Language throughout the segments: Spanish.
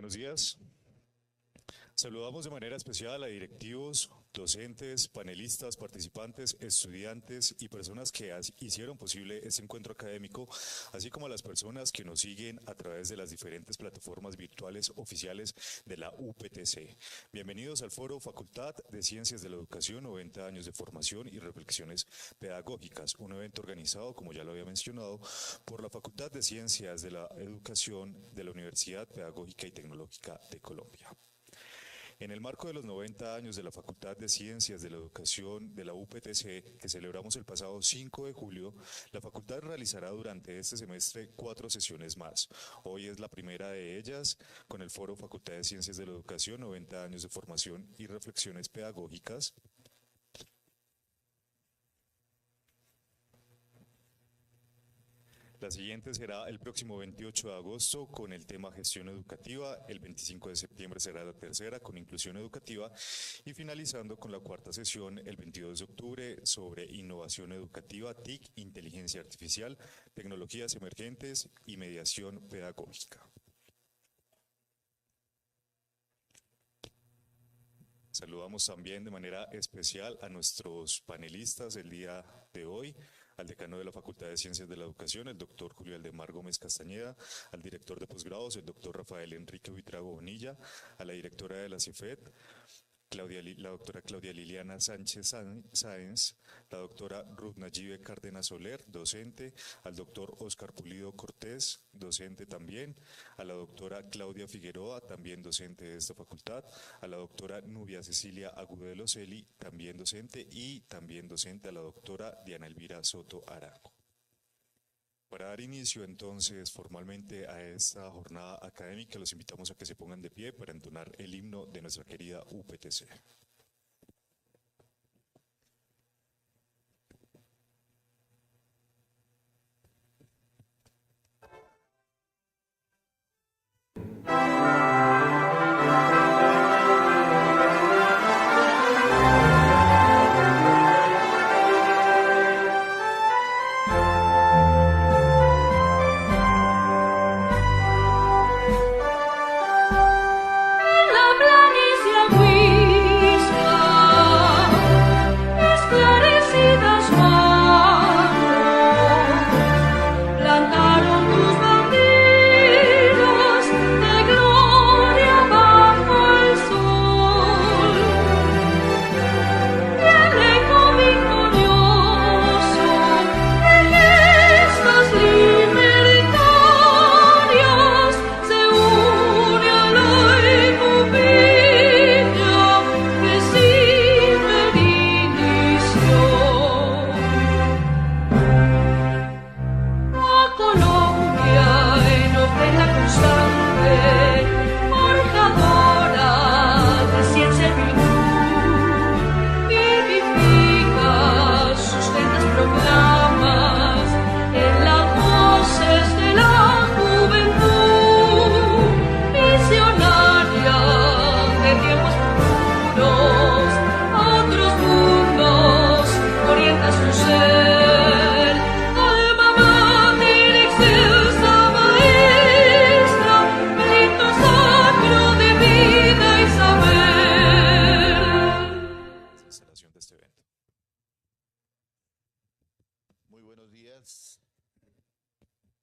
buenos días. Saludamos de manera especial a directivos, docentes, panelistas, participantes, estudiantes y personas que hicieron posible este encuentro académico, así como a las personas que nos siguen a través de las diferentes plataformas virtuales oficiales de la UPTC. Bienvenidos al Foro Facultad de Ciencias de la Educación, 90 años de formación y reflexiones pedagógicas, un evento organizado, como ya lo había mencionado, por la Facultad de Ciencias de la Educación de la Universidad Pedagógica y Tecnológica de Colombia. En el marco de los 90 años de la Facultad de Ciencias de la Educación de la UPTC, que celebramos el pasado 5 de julio, la facultad realizará durante este semestre 4 sesiones más. Hoy es la primera de ellas, con el Foro Facultad de Ciencias de la Educación, 90 años de formación y reflexiones pedagógicas. La siguiente será el próximo 28 de agosto con el tema gestión educativa, el 25 de septiembre será la tercera con inclusión educativa y finalizando con la cuarta sesión el 22 de octubre sobre innovación educativa, TIC, inteligencia artificial, tecnologías emergentes y mediación pedagógica. Saludamos también de manera especial a nuestros panelistas el día de hoy, al decano de la Facultad de Ciencias de la Educación, el doctor Julio Aldemar Gómez Castañeda, al director de posgrados, el doctor Rafael Enrique Buitrago Bonilla, a la directora de la CIFED, la doctora Claudia Liliana Sánchez Sáenz, la doctora Ruth Nayibe Cárdenas Soler, docente, al doctor Oscar Pulido Cortés, docente también, a la doctora Claudia Figueroa, también docente de esta facultad, a la doctora Nubia Cecilia Agudelo Celi, también docente, y también docente a la doctora Diana Elvira Soto Arango. Para dar inicio entonces formalmente a esta jornada académica, los invitamos a que se pongan de pie para entonar el himno de nuestra querida UPTC.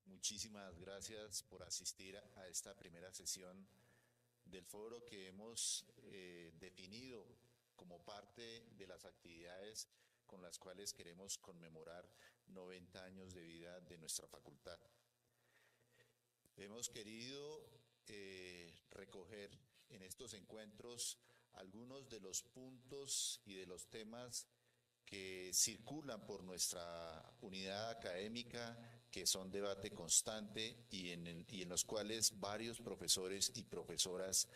Muchísimas gracias por asistir a esta primera sesión del foro que hemos definido como parte de las actividades con las cuales queremos conmemorar 90 años de vida de nuestra facultad. Hemos querido recoger en estos encuentros algunos de los puntos y de los temas que circulan por nuestra unidad académica, que son debate constante y en los cuales varios profesores y profesoras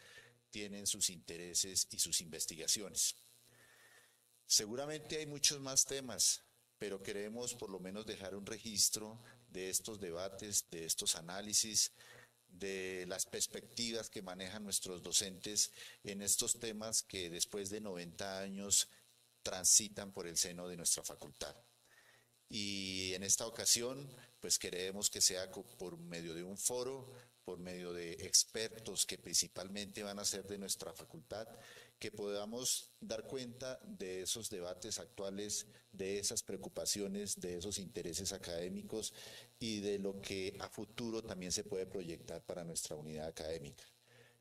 tienen sus intereses y sus investigaciones. Seguramente hay muchos más temas, pero queremos por lo menos dejar un registro de estos debates, de estos análisis, de las perspectivas que manejan nuestros docentes en estos temas que después de 90 años transitan por el seno de nuestra facultad. Y en esta ocasión, pues queremos que sea por medio de un foro, por medio de expertos que principalmente van a ser de nuestra facultad, que podamos dar cuenta de esos debates actuales, de esas preocupaciones, de esos intereses académicos y de lo que a futuro también se puede proyectar para nuestra unidad académica.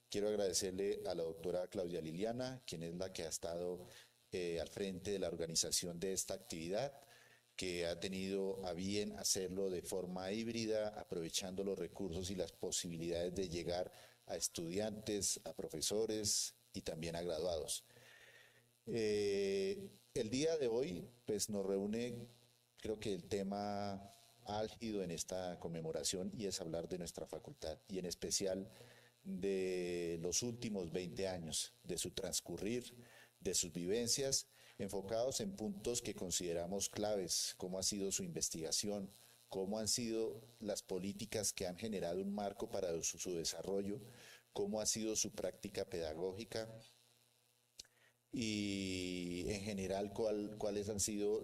Quiero agradecerle a la doctora Claudia Liliana, quien es la que ha estado al frente de la organización de esta actividad, que ha tenido a bien hacerlo de forma híbrida, aprovechando los recursos y las posibilidades de llegar a estudiantes, a profesores y también a graduados. El día de hoy pues, nos reúne, creo que el tema álgido en esta conmemoración, y es hablar de nuestra facultad, y en especial de los últimos 20 años, de su transcurrir, de sus vivencias, enfocados en puntos que consideramos claves, cómo ha sido su investigación, cómo han sido las políticas que han generado un marco para su desarrollo, cómo ha sido su práctica pedagógica y en general cuáles han sido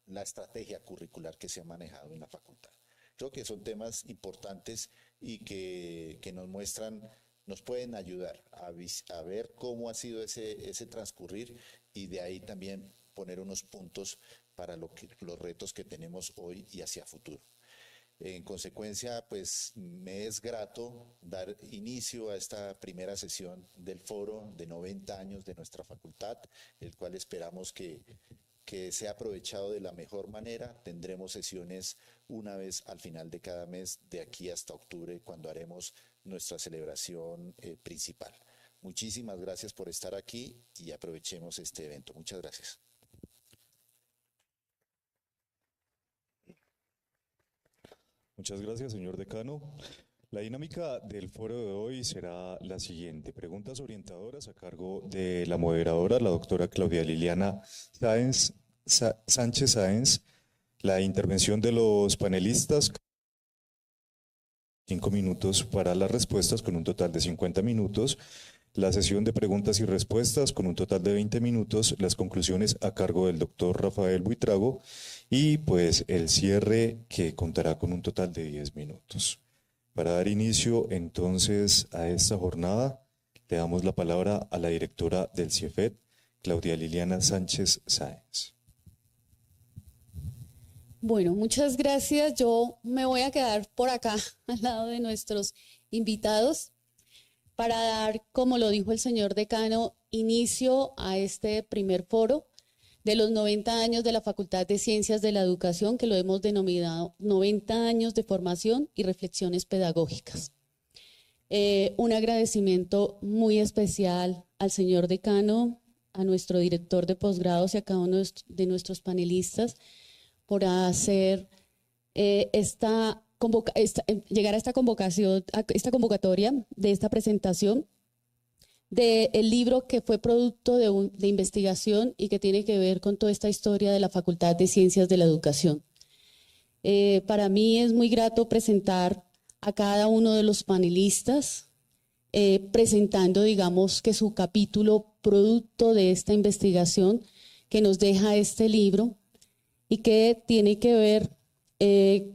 la estrategia curricular que se ha manejado en la facultad. Creo que son temas importantes y que nos muestran, nos pueden ayudar a ver cómo ha sido ese transcurrir, y de ahí también poner unos puntos para los retos que tenemos hoy y hacia futuro. En consecuencia, pues me es grato dar inicio a esta primera sesión del foro de 90 años de nuestra facultad, el cual esperamos que sea aprovechado de la mejor manera. Tendremos sesiones una vez al final de cada mes, de aquí hasta octubre, cuando haremos nuestra celebración principal. Muchísimas gracias por estar aquí y aprovechemos este evento. Muchas gracias. Muchas gracias, señor decano. La dinámica del foro de hoy será la siguiente: preguntas orientadoras a cargo de la moderadora, la doctora Claudia Liliana Sánchez Sáenz, la intervención de los panelistas, 5 minutos para las respuestas con un total de 50 minutos, la sesión de preguntas y respuestas con un total de 20 minutos, las conclusiones a cargo del doctor Rafael Buitrago y pues el cierre, que contará con un total de 10 minutos. Para dar inicio entonces a esta jornada, le damos la palabra a la directora del CIEFET, Claudia Liliana Sánchez Sáenz. Bueno, muchas gracias. Yo me voy a quedar por acá al lado de nuestros invitados para dar, como lo dijo el señor decano, inicio a este primer foro de los 90 años de la Facultad de Ciencias de la Educación, que lo hemos denominado 90 años de formación y reflexiones pedagógicas. Un agradecimiento muy especial al señor decano, a nuestro director de posgrados y a cada uno de nuestros panelistas por hacer llegar a esta convocatoria de esta presentación del libro que fue producto de investigación y que tiene que ver con toda esta historia de la Facultad de Ciencias de la Educación. Para mí es muy grato presentar a cada uno de los panelistas, presentando, digamos, que su capítulo producto de esta investigación que nos deja este libro y que tiene que ver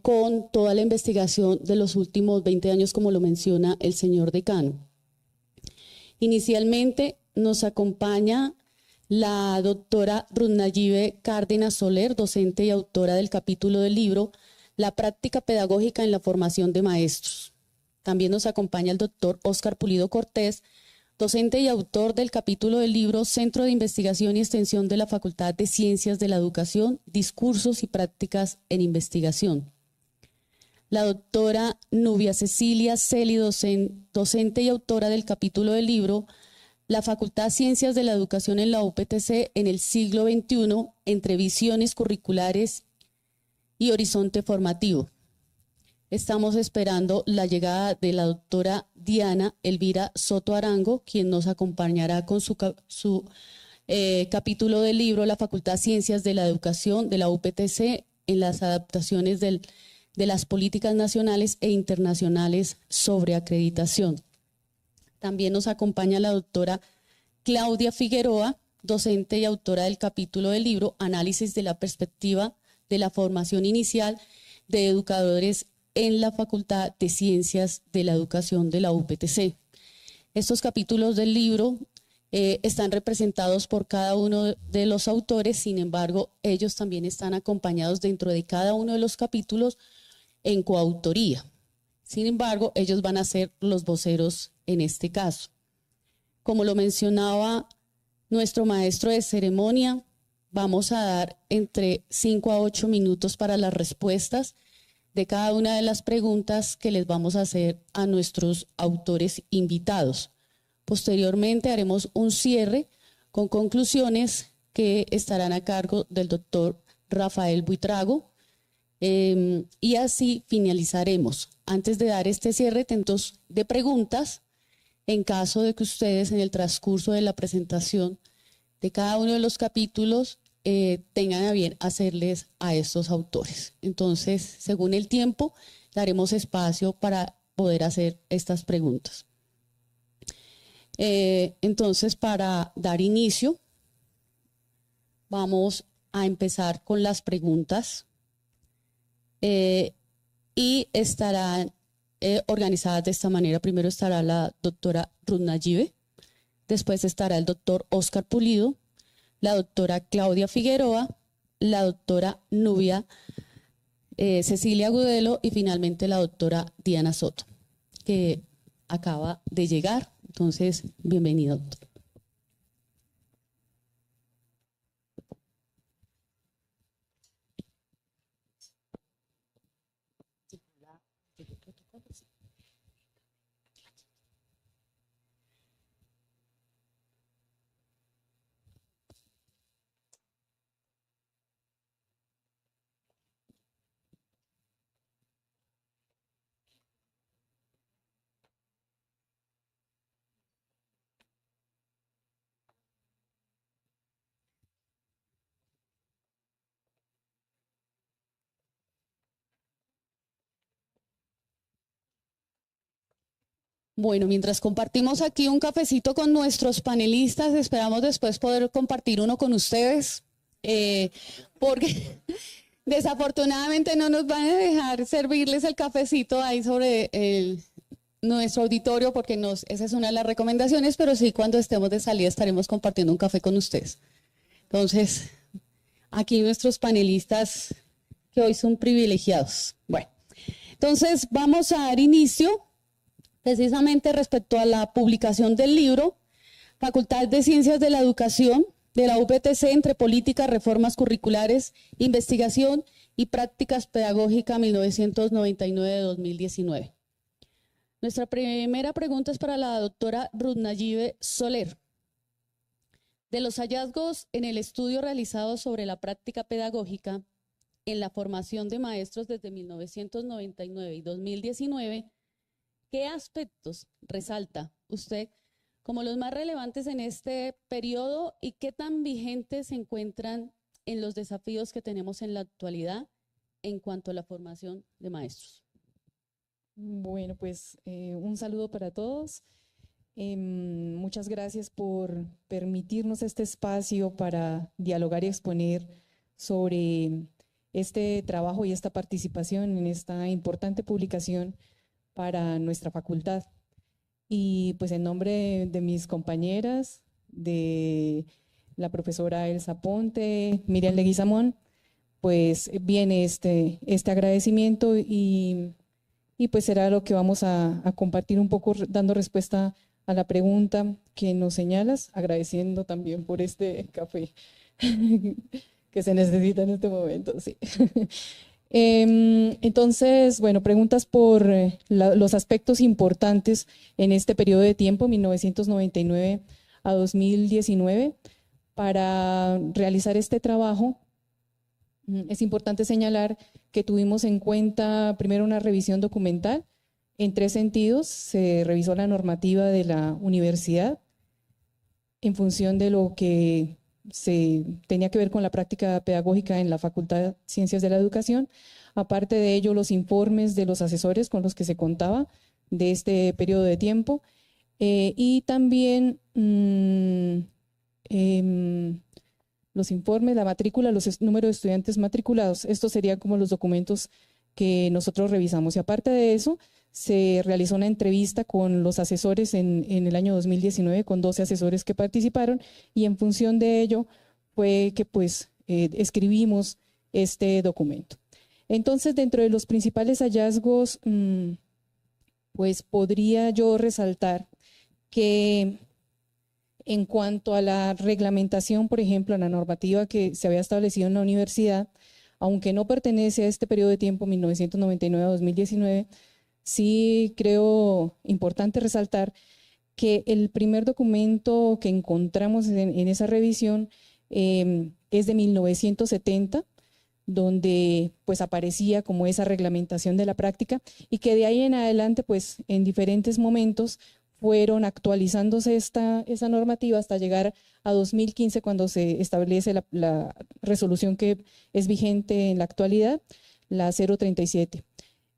con toda la investigación de los últimos 20 años, como lo menciona el señor decano. Inicialmente nos acompaña la doctora Ruth Nayibe Cárdenas Soler, docente y autora del capítulo del libro La práctica pedagógica en la formación de maestros. También nos acompaña el doctor Óscar Pulido Cortés, docente y autor del capítulo del libro Centro de Investigación y Extensión de la Facultad de Ciencias de la Educación, Discursos y Prácticas en Investigación. La doctora Nubia Cecilia Celi, docente y autora del capítulo del libro La Facultad de Ciencias de la Educación en la UPTC en el siglo XXI, entre visiones curriculares y horizonte formativo. Estamos esperando la llegada de la doctora Diana Elvira Soto Arango, quien nos acompañará con su capítulo del libro La Facultad de Ciencias de la Educación de la UPTC en las adaptaciones de las políticas nacionales e internacionales sobre acreditación. También nos acompaña la doctora Claudia Figueroa, docente y autora del capítulo del libro Análisis de la perspectiva de la formación inicial de educadores en la Facultad de Ciencias de la Educación de la UPTC. Estos capítulos del libro están representados por cada uno de los autores, sin embargo, ellos también están acompañados dentro de cada uno de los capítulos en coautoría. Sin embargo, ellos van a ser los voceros en este caso. Como lo mencionaba nuestro maestro de ceremonia, vamos a dar entre 5 a 8 minutos para las respuestas de cada una de las preguntas que les vamos a hacer a nuestros autores invitados. Posteriormente haremos un cierre con conclusiones que estarán a cargo del doctor Rafael Buitrago y así finalizaremos. Antes de dar este cierre, atentos de preguntas, en caso de que ustedes en el transcurso de la presentación de cada uno de los capítulos tengan a bien hacerles a estos autores. Entonces, según el tiempo, daremos espacio para poder hacer estas preguntas. Entonces, para dar inicio, vamos a empezar con las preguntas y estarán organizadas de esta manera. Primero estará la doctora Ruth Nayibe, después estará el doctor Oscar Pulido, la doctora Claudia Figueroa, la doctora Nubia Cecilia Gudelo y finalmente la doctora Diana Soto, que acaba de llegar. Entonces, bienvenido, doctor. Bueno, mientras compartimos aquí un cafecito con nuestros panelistas, esperamos después poder compartir uno con ustedes, porque desafortunadamente no nos van a dejar servirles el cafecito ahí sobre nuestro auditorio, porque esa es una de las recomendaciones, pero sí cuando estemos de salida estaremos compartiendo un café con ustedes. Entonces, aquí nuestros panelistas que hoy son privilegiados. Bueno, entonces vamos a dar inicio precisamente respecto a la publicación del libro Facultad de Ciencias de la Educación de la UPTC entre políticas, reformas curriculares, investigación y prácticas pedagógicas 1999-2019. Nuestra primera pregunta es para la doctora Ruth Nayibe Soler. De los hallazgos en el estudio realizado sobre la práctica pedagógica en la formación de maestros desde 1999 y 2019, ¿qué aspectos resalta usted como los más relevantes en este periodo y qué tan vigentes se encuentran en los desafíos que tenemos en la actualidad en cuanto a la formación de maestros? Bueno, pues un saludo para todos. Muchas gracias por permitirnos este espacio para dialogar y exponer sobre este trabajo y esta participación en esta importante publicación para nuestra facultad. Y pues en nombre de mis compañeras, de la profesora Elsa Ponte, Miriam Leguizamón, pues viene este agradecimiento y pues será lo que vamos a compartir un poco dando respuesta a la pregunta que nos señalas, agradeciendo también por este café que se necesita en este momento, sí. Entonces, bueno, preguntas por los aspectos importantes en este periodo de tiempo, 1999 a 2019. Para realizar este trabajo, es importante señalar que tuvimos en cuenta primero una revisión documental en 3 sentidos. Se revisó la normativa de la universidad en función de lo que se tenía que ver con la práctica pedagógica en la Facultad de Ciencias de la Educación. Aparte de ello, los informes de los asesores con los que se contaba de este periodo de tiempo y también los informes, la matrícula, número de estudiantes matriculados. Estos serían como los documentos que nosotros revisamos. Y aparte de eso, se realizó una entrevista con los asesores en el año 2019, con 12 asesores que participaron, y en función de ello fue que pues escribimos este documento. Entonces, dentro de los principales hallazgos, pues podría yo resaltar que en cuanto a la reglamentación, por ejemplo, a la normativa que se había establecido en la universidad, aunque no pertenece a este periodo de tiempo, 1999 a 2019, sí creo importante resaltar que el primer documento que encontramos en esa revisión es de 1970, donde pues aparecía como esa reglamentación de la práctica, y que de ahí en adelante pues en diferentes momentos fueron actualizándose esa normativa hasta llegar a 2015, cuando se establece la resolución que es vigente en la actualidad, la 037.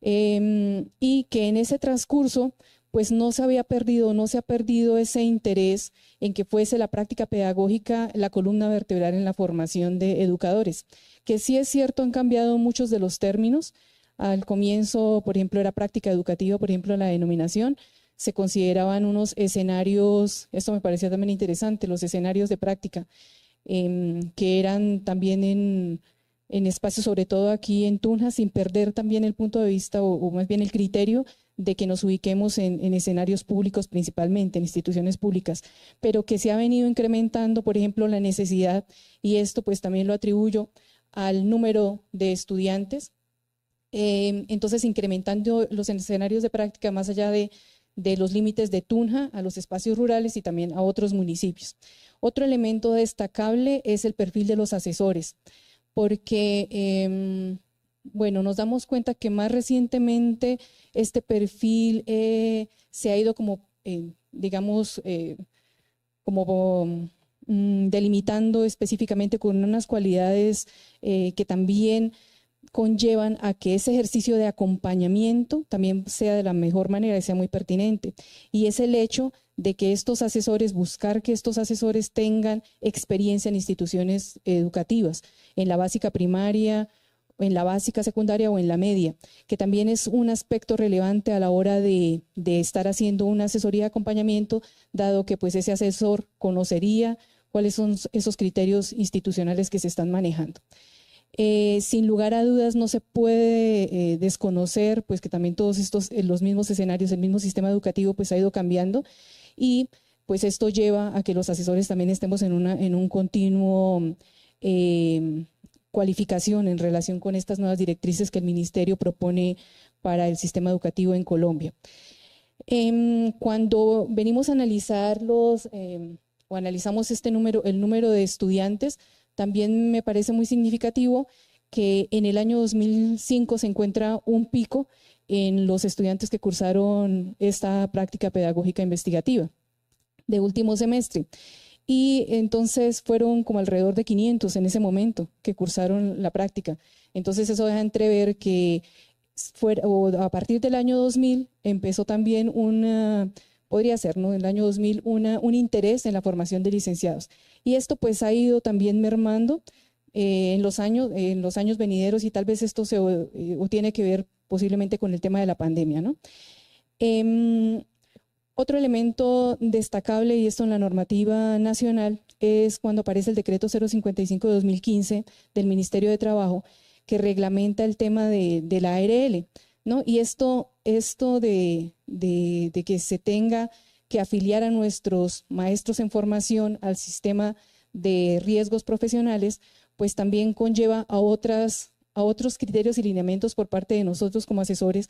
Y que en ese transcurso pues no se ha perdido ese interés en que fuese la práctica pedagógica la columna vertebral en la formación de educadores. Que sí es cierto, han cambiado muchos de los términos. Al comienzo, por ejemplo, era práctica educativa, por ejemplo, la denominación, se consideraban unos escenarios, esto me parecía también interesante, los escenarios de práctica, que eran también en espacios, sobre todo aquí en Tunja, sin perder también el punto de vista o más bien el criterio de que nos ubiquemos en escenarios públicos principalmente, en instituciones públicas, pero que se ha venido incrementando, por ejemplo, la necesidad, y esto pues también lo atribuyo al número de estudiantes, entonces incrementando los escenarios de práctica más allá de los límites de Tunja a los espacios rurales y también a otros municipios. Otro elemento destacable es el perfil de los asesores, porque bueno, nos damos cuenta que más recientemente este perfil se ha ido como, digamos, como delimitando específicamente con unas cualidades que también conllevan a que ese ejercicio de acompañamiento también sea de la mejor manera y sea muy pertinente. Y es el hecho de que estos asesores, buscar que estos asesores tengan experiencia en instituciones educativas, en la básica primaria, en la básica secundaria o en la media, que también es un aspecto relevante a la hora de estar haciendo una asesoría de acompañamiento, dado que pues ese asesor conocería cuáles son esos criterios institucionales que se están manejando. Sin lugar a dudas no se puede desconocer pues que también todos estos, los mismos escenarios, el mismo sistema educativo pues ha ido cambiando, y pues esto lleva a que los asesores también estemos en un continuo cualificación en relación con estas nuevas directrices que el Ministerio propone para el sistema educativo en Colombia. Cuando venimos a analizar o analizamos el número de estudiantes, también me parece muy significativo que en el año 2005 se encuentra un pico en los estudiantes que cursaron esta práctica pedagógica investigativa de último semestre. Y entonces fueron como alrededor de 500 en ese momento que cursaron la práctica. Entonces eso deja entrever que a partir del año 2000 empezó también podría ser, ¿no? En el año 2000 un interés en la formación de licenciados. Y esto pues ha ido también mermando en los años venideros, y tal vez esto tiene que ver posiblemente con el tema de la pandemia, ¿no? Otro elemento destacable, y esto en la normativa nacional, es cuando aparece el decreto 055 de 2015 del Ministerio de Trabajo, que reglamenta el tema de la ARL, ¿no? Y esto de que se tenga que afiliar a nuestros maestros en formación al sistema de riesgos profesionales, pues también conlleva a otros criterios y lineamientos por parte de nosotros como asesores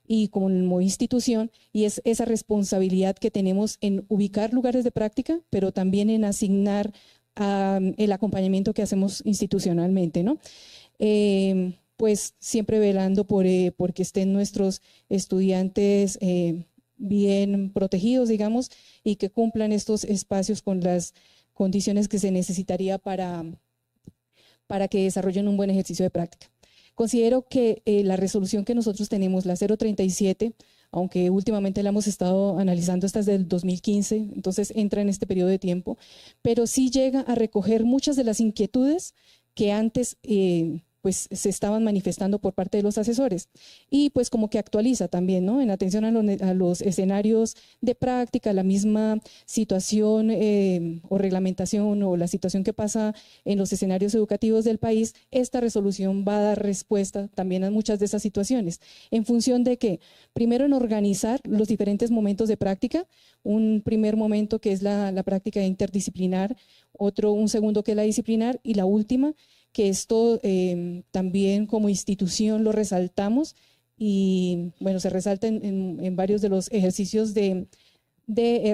y como institución, y es esa responsabilidad que tenemos en ubicar lugares de práctica, pero también en asignar el acompañamiento que hacemos institucionalmente, ¿no? Pues siempre velando porque estén nuestros estudiantes bien protegidos, digamos, y que cumplan estos espacios con las condiciones que se necesitaría para que desarrollen un buen ejercicio de práctica. Considero que la resolución que nosotros tenemos, la 037, aunque últimamente la hemos estado analizando hasta desde el 2015, entonces entra en este periodo de tiempo, pero sí llega a recoger muchas de las inquietudes que antes pues se estaban manifestando por parte de los asesores y pues como que actualiza también, ¿no? En atención a los escenarios de práctica, la misma situación o reglamentación o la situación que pasa en los escenarios educativos del país, esta resolución va a dar respuesta también a muchas de esas situaciones en función de que, primero en organizar los diferentes momentos de práctica, un primer momento que es la práctica interdisciplinar, un segundo que es la disciplinar y la última que esto también como institución lo resaltamos y bueno, se resalta en varios de los ejercicios de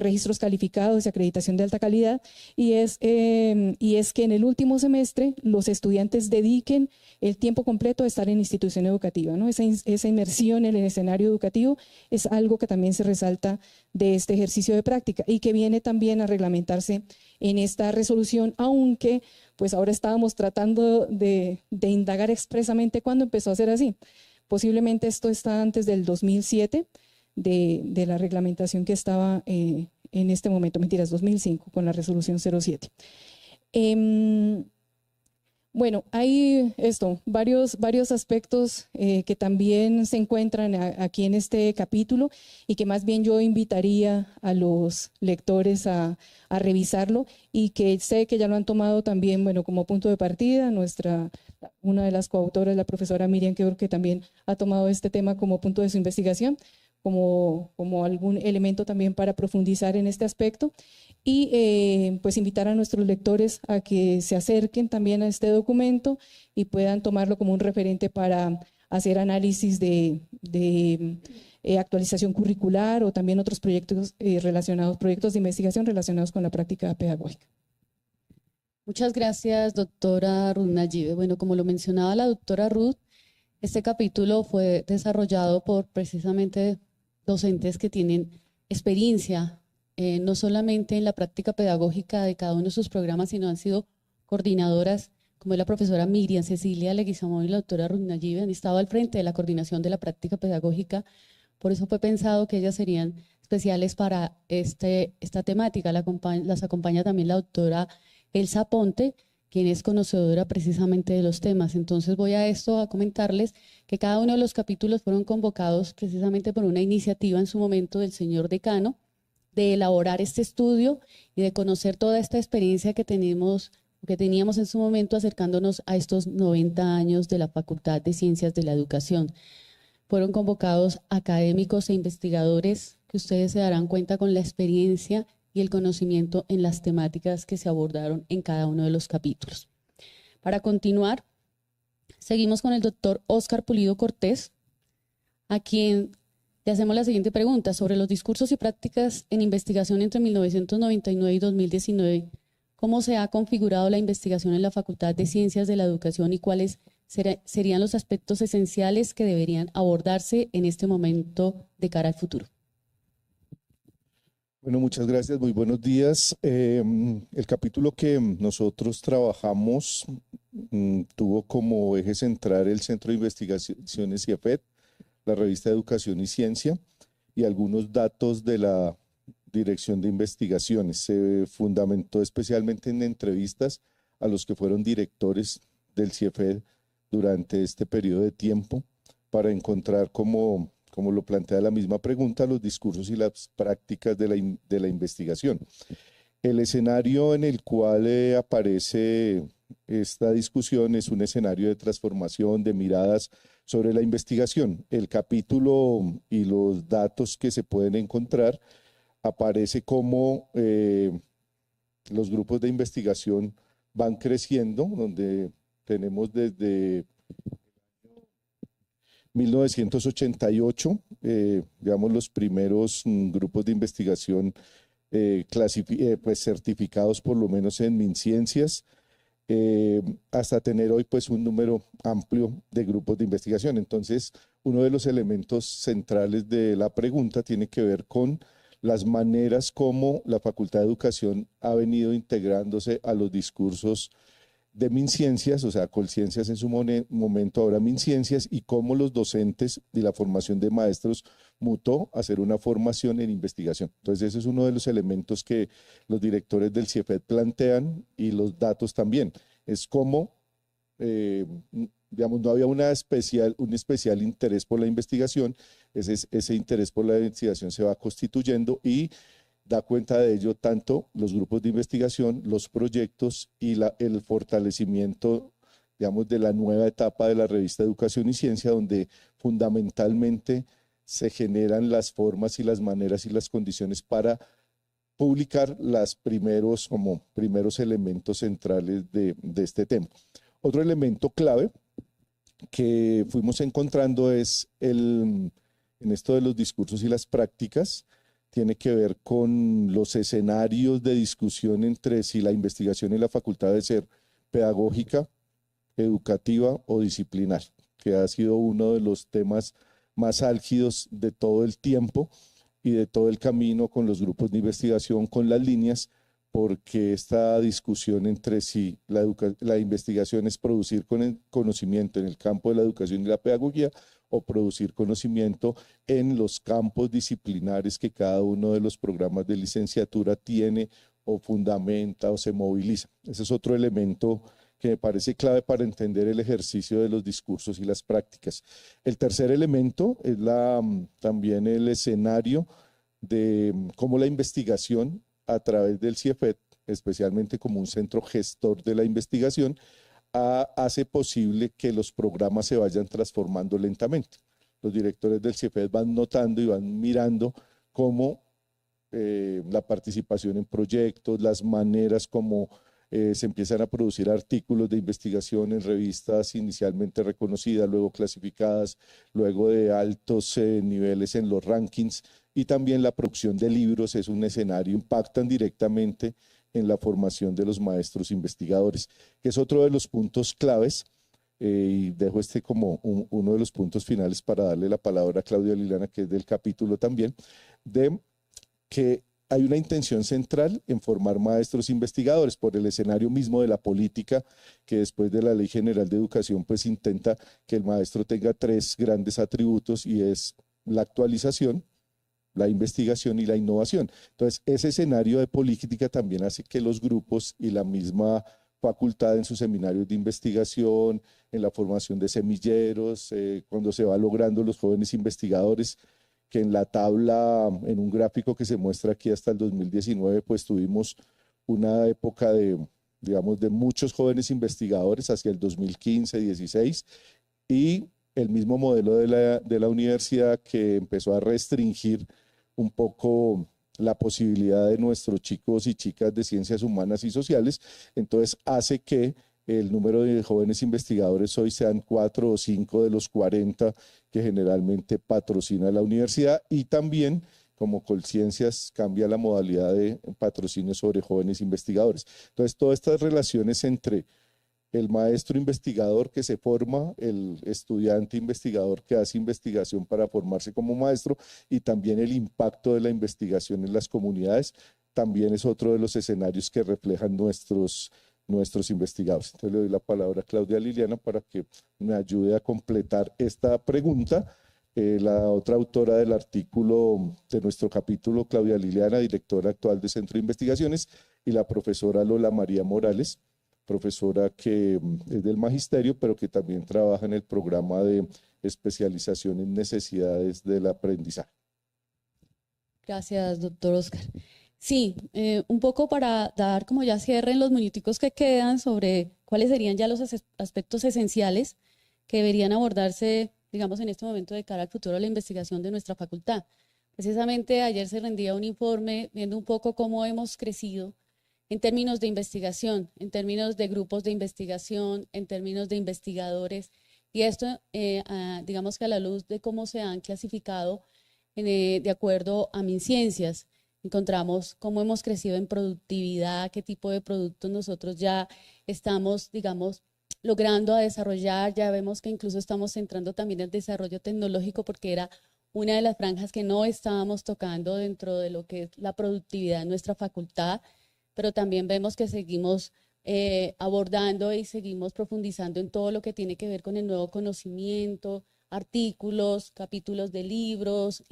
registros calificados y acreditación de alta calidad y es que en el último semestre los estudiantes dediquen el tiempo completo a estar en institución educativa, ¿no? Esa inmersión en el escenario educativo es algo que también se resalta de este ejercicio de práctica y que viene también a reglamentarse en esta resolución, aunque pues ahora estábamos tratando de indagar expresamente cuándo empezó a ser así. Posiblemente esto está antes del 2007, de la reglamentación que estaba en este momento, mentiras, 2005, con la resolución 07. Bueno, hay varios aspectos que también se encuentran aquí en este capítulo y que más bien yo invitaría a los lectores a revisarlo y que sé que ya lo han tomado también, bueno, como punto de partida, una de las coautoras, la profesora Miriam Queur, que también ha tomado este tema como punto de su investigación, como algún elemento también para profundizar en este aspecto y pues invitar a nuestros lectores a que se acerquen también a este documento y puedan tomarlo como un referente para hacer análisis de actualización curricular o también otros proyectos proyectos de investigación relacionados con la práctica pedagógica. Muchas gracias, doctora Ruth Nayibe. Bueno, como lo mencionaba la doctora Ruth, este capítulo fue desarrollado por precisamente docentes que tienen experiencia no solamente en la práctica pedagógica de cada uno de sus programas, sino han sido coordinadoras, como es la profesora Miriam Cecilia Leguizamón y la doctora Ruth Nayibe, han estado al frente de la coordinación de la práctica pedagógica. Por eso fue pensado que ellas serían especiales para esta temática. Las acompaña también la doctora Elsa Ponte, quien es conocedora precisamente de los temas. Entonces voy a comentarles que cada uno de los capítulos fueron convocados precisamente por una iniciativa en su momento del señor decano de elaborar este estudio y de conocer toda esta experiencia que teníamos en su momento acercándonos a estos 90 años de la Facultad de Ciencias de la Educación. Fueron convocados académicos e investigadores que ustedes se darán cuenta con la experiencia y el conocimiento en las temáticas que se abordaron en cada uno de los capítulos. Para continuar, seguimos con el doctor Óscar Pulido Cortés, a quien le hacemos la siguiente pregunta sobre los discursos y prácticas en investigación entre 1999 y 2019. ¿Cómo se ha configurado la investigación en la Facultad de Ciencias de la Educación y cuáles serían los aspectos esenciales que deberían abordarse en este momento de cara al futuro? Bueno, muchas gracias, muy buenos días. El capítulo que nosotros trabajamos tuvo como eje central el Centro de Investigaciones CIEFET, la revista Educación y Ciencia y algunos datos de la Dirección de Investigaciones. Se fundamentó especialmente en entrevistas a los que fueron directores del CIEFET durante este periodo de tiempo para encontrar como lo plantea la misma pregunta, los discursos y las prácticas de la investigación. El escenario en el cual aparece esta discusión es un escenario de transformación, de miradas sobre la investigación. El capítulo y los datos que se pueden encontrar aparece como los grupos de investigación van creciendo, donde tenemos desde 1988, digamos, los primeros grupos de investigación pues certificados por lo menos en MinCiencias, hasta tener hoy pues un número amplio de grupos de investigación. Entonces, uno de los elementos centrales de la pregunta tiene que ver con las maneras como la Facultad de Educación ha venido integrándose a los discursos de MinCiencias, o sea, Colciencias en su momento, ahora MinCiencias, y cómo los docentes y la formación de maestros mutó a hacer una formación en investigación. Entonces, ese es uno de los elementos que los directores del CIEFET plantean y los datos también. Es cómo, digamos, no había un especial interés por la investigación, ese interés por la investigación se va constituyendo y da cuenta de ello tanto los grupos de investigación, los proyectos y el fortalecimiento, digamos, de la nueva etapa de la revista Educación y Ciencia, donde fundamentalmente se generan las formas y las maneras y las condiciones para publicar los primeros elementos centrales de este tema. Otro elemento clave que fuimos encontrando es en esto de los discursos y las prácticas, tiene que ver con los escenarios de discusión entre si la investigación y la facultad debe ser pedagógica, educativa o disciplinar, que ha sido uno de los temas más álgidos de todo el tiempo y de todo el camino con los grupos de investigación, con las líneas, porque esta discusión entre si la investigación es producir conocimiento en el campo de la educación y la pedagogía o producir conocimiento en los campos disciplinares que cada uno de los programas de licenciatura tiene o fundamenta o se moviliza. Ese es otro elemento que me parece clave para entender el ejercicio de los discursos y las prácticas. El tercer elemento es también el escenario de cómo la investigación a través del CIEFET, especialmente como un centro gestor de la investigación, hace posible que los programas se vayan transformando lentamente. Los directores del CIEFET van notando y van mirando cómo la participación en proyectos, las maneras como se empiezan a producir artículos de investigación en revistas inicialmente reconocidas, luego clasificadas, luego de altos niveles en los rankings, y también la producción de libros es un escenario, impactan directamente en la formación de los maestros investigadores, que es otro de los puntos claves, y dejo como uno de los puntos finales para darle la palabra a Claudia Liliana, que es del capítulo también, de que hay una intención central en formar maestros investigadores por el escenario mismo de la política, que después de la Ley General de Educación pues intenta que el maestro tenga 3 grandes atributos, y es la actualización, la investigación y la innovación. Entonces, ese escenario de política también hace que los grupos y la misma facultad en sus seminarios de investigación, en la formación de semilleros, cuando se va logrando los jóvenes investigadores, que en la tabla, en un gráfico que se muestra aquí hasta el 2019, pues tuvimos una época digamos, de muchos jóvenes investigadores hacia el 2015-16, y el mismo modelo de la universidad que empezó a restringir un poco la posibilidad de nuestros chicos y chicas de ciencias humanas y sociales, entonces hace que el número de jóvenes investigadores hoy sean 4 o 5 de los 40 que generalmente patrocina la universidad, y también como Colciencias cambia la modalidad de patrocinio sobre jóvenes investigadores. Entonces, todas estas relaciones entre el maestro investigador que se forma, el estudiante investigador que hace investigación para formarse como maestro, y también el impacto de la investigación en las comunidades, también es otro de los escenarios que reflejan nuestros investigadores. Entonces le doy la palabra a Claudia Liliana para que me ayude a completar esta pregunta. La otra autora del artículo de nuestro capítulo, Claudia Liliana, directora actual de Centro de Investigaciones, y la profesora Lola María Morales, profesora que es del magisterio, pero que también trabaja en el programa de especialización en necesidades del aprendizaje. Gracias, doctor Oscar. Sí, un poco para dar como ya cierre en los minuticos que quedan sobre cuáles serían ya los aspectos esenciales que deberían abordarse, digamos, en este momento de cara al futuro de la investigación de nuestra facultad. Precisamente ayer se rendía un informe viendo un poco cómo hemos crecido en términos de investigación, en términos de grupos de investigación, en términos de investigadores, y esto, digamos que a la luz de cómo se han clasificado de acuerdo a MinCiencias. Encontramos cómo hemos crecido en productividad, qué tipo de productos nosotros ya estamos, digamos, logrando a desarrollar. Ya vemos que incluso estamos centrando también el desarrollo tecnológico, porque era una de las franjas que no estábamos tocando dentro de lo que es la productividad en nuestra facultad, pero también vemos que seguimos abordando y seguimos profundizando en todo lo que tiene que ver con el nuevo conocimiento, artículos, capítulos de libros.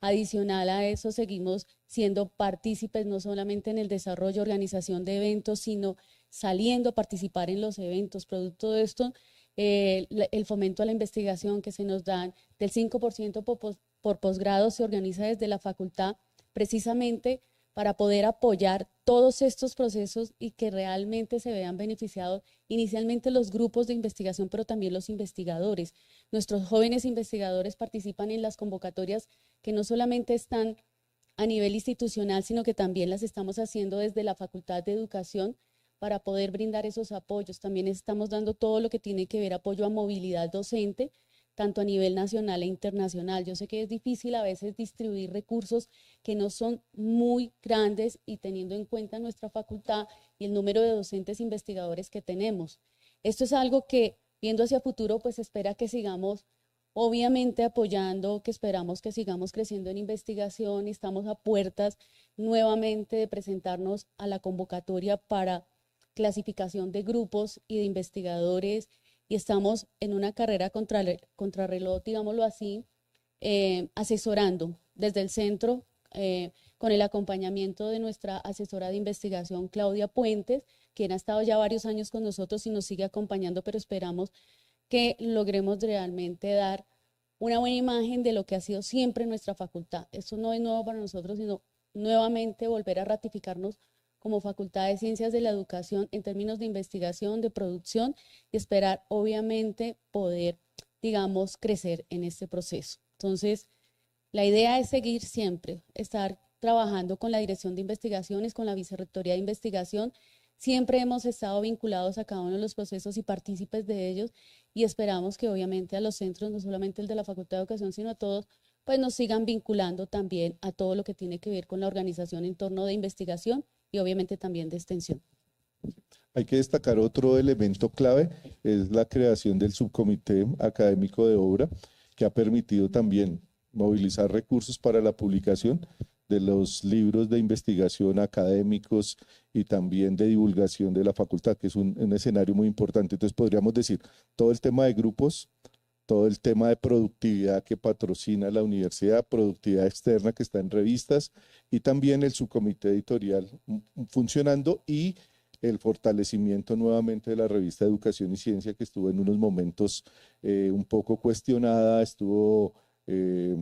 Adicional a eso, seguimos siendo partícipes no solamente en el desarrollo, organización de eventos, sino saliendo a participar en los eventos. Producto de esto, el fomento a la investigación que se nos dan del 5% por posgrado se organiza desde la facultad precisamente para poder apoyar todos estos procesos y que realmente se vean beneficiados inicialmente los grupos de investigación, pero también los investigadores. Nuestros jóvenes investigadores participan en las convocatorias que no solamente están a nivel institucional, sino que también las estamos haciendo desde la Facultad de Educación para poder brindar esos apoyos. También estamos dando todo lo que tiene que ver apoyo a movilidad docente, tanto a nivel nacional e internacional. Yo sé que es difícil a veces distribuir recursos que no son muy grandes y teniendo en cuenta nuestra facultad y el número de docentes investigadores que tenemos. Esto es algo que, viendo hacia futuro, pues espera que sigamos obviamente apoyando, que esperamos que sigamos creciendo en investigación. Estamos a puertas nuevamente de presentarnos a la convocatoria para clasificación de grupos y de investigadores, y estamos en una carrera contrarreloj, digámoslo así, asesorando desde el centro, con el acompañamiento de nuestra asesora de investigación, Claudia Puentes, quien ha estado ya varios años con nosotros y nos sigue acompañando, pero esperamos que logremos realmente dar una buena imagen de lo que ha sido siempre nuestra facultad. Esto no es nuevo para nosotros, sino nuevamente volver a ratificarnos como Facultad de Ciencias de la Educación en términos de investigación, de producción, y esperar obviamente poder, digamos, crecer en este proceso. Entonces, la idea es seguir siempre, estar trabajando con la Dirección de Investigaciones, con la Vicerrectoría de Investigación. Siempre hemos estado vinculados a cada uno de los procesos y partícipes de ellos, y esperamos que obviamente a los centros, no solamente el de la Facultad de Educación, sino a todos, pues nos sigan vinculando también a todo lo que tiene que ver con la organización en torno de investigación y obviamente también de extensión. Hay que destacar otro elemento clave, es la creación del subcomité académico de obra, que ha permitido también movilizar recursos para la publicación de los libros de investigación académicos y también de divulgación de la facultad, que es un escenario muy importante. Entonces podríamos decir, todo el tema de grupos, todo el tema de productividad que patrocina la universidad, productividad externa que está en revistas, y también el subcomité editorial funcionando, y el fortalecimiento nuevamente de la revista Educación y Ciencia, que estuvo en unos momentos un poco cuestionada, estuvo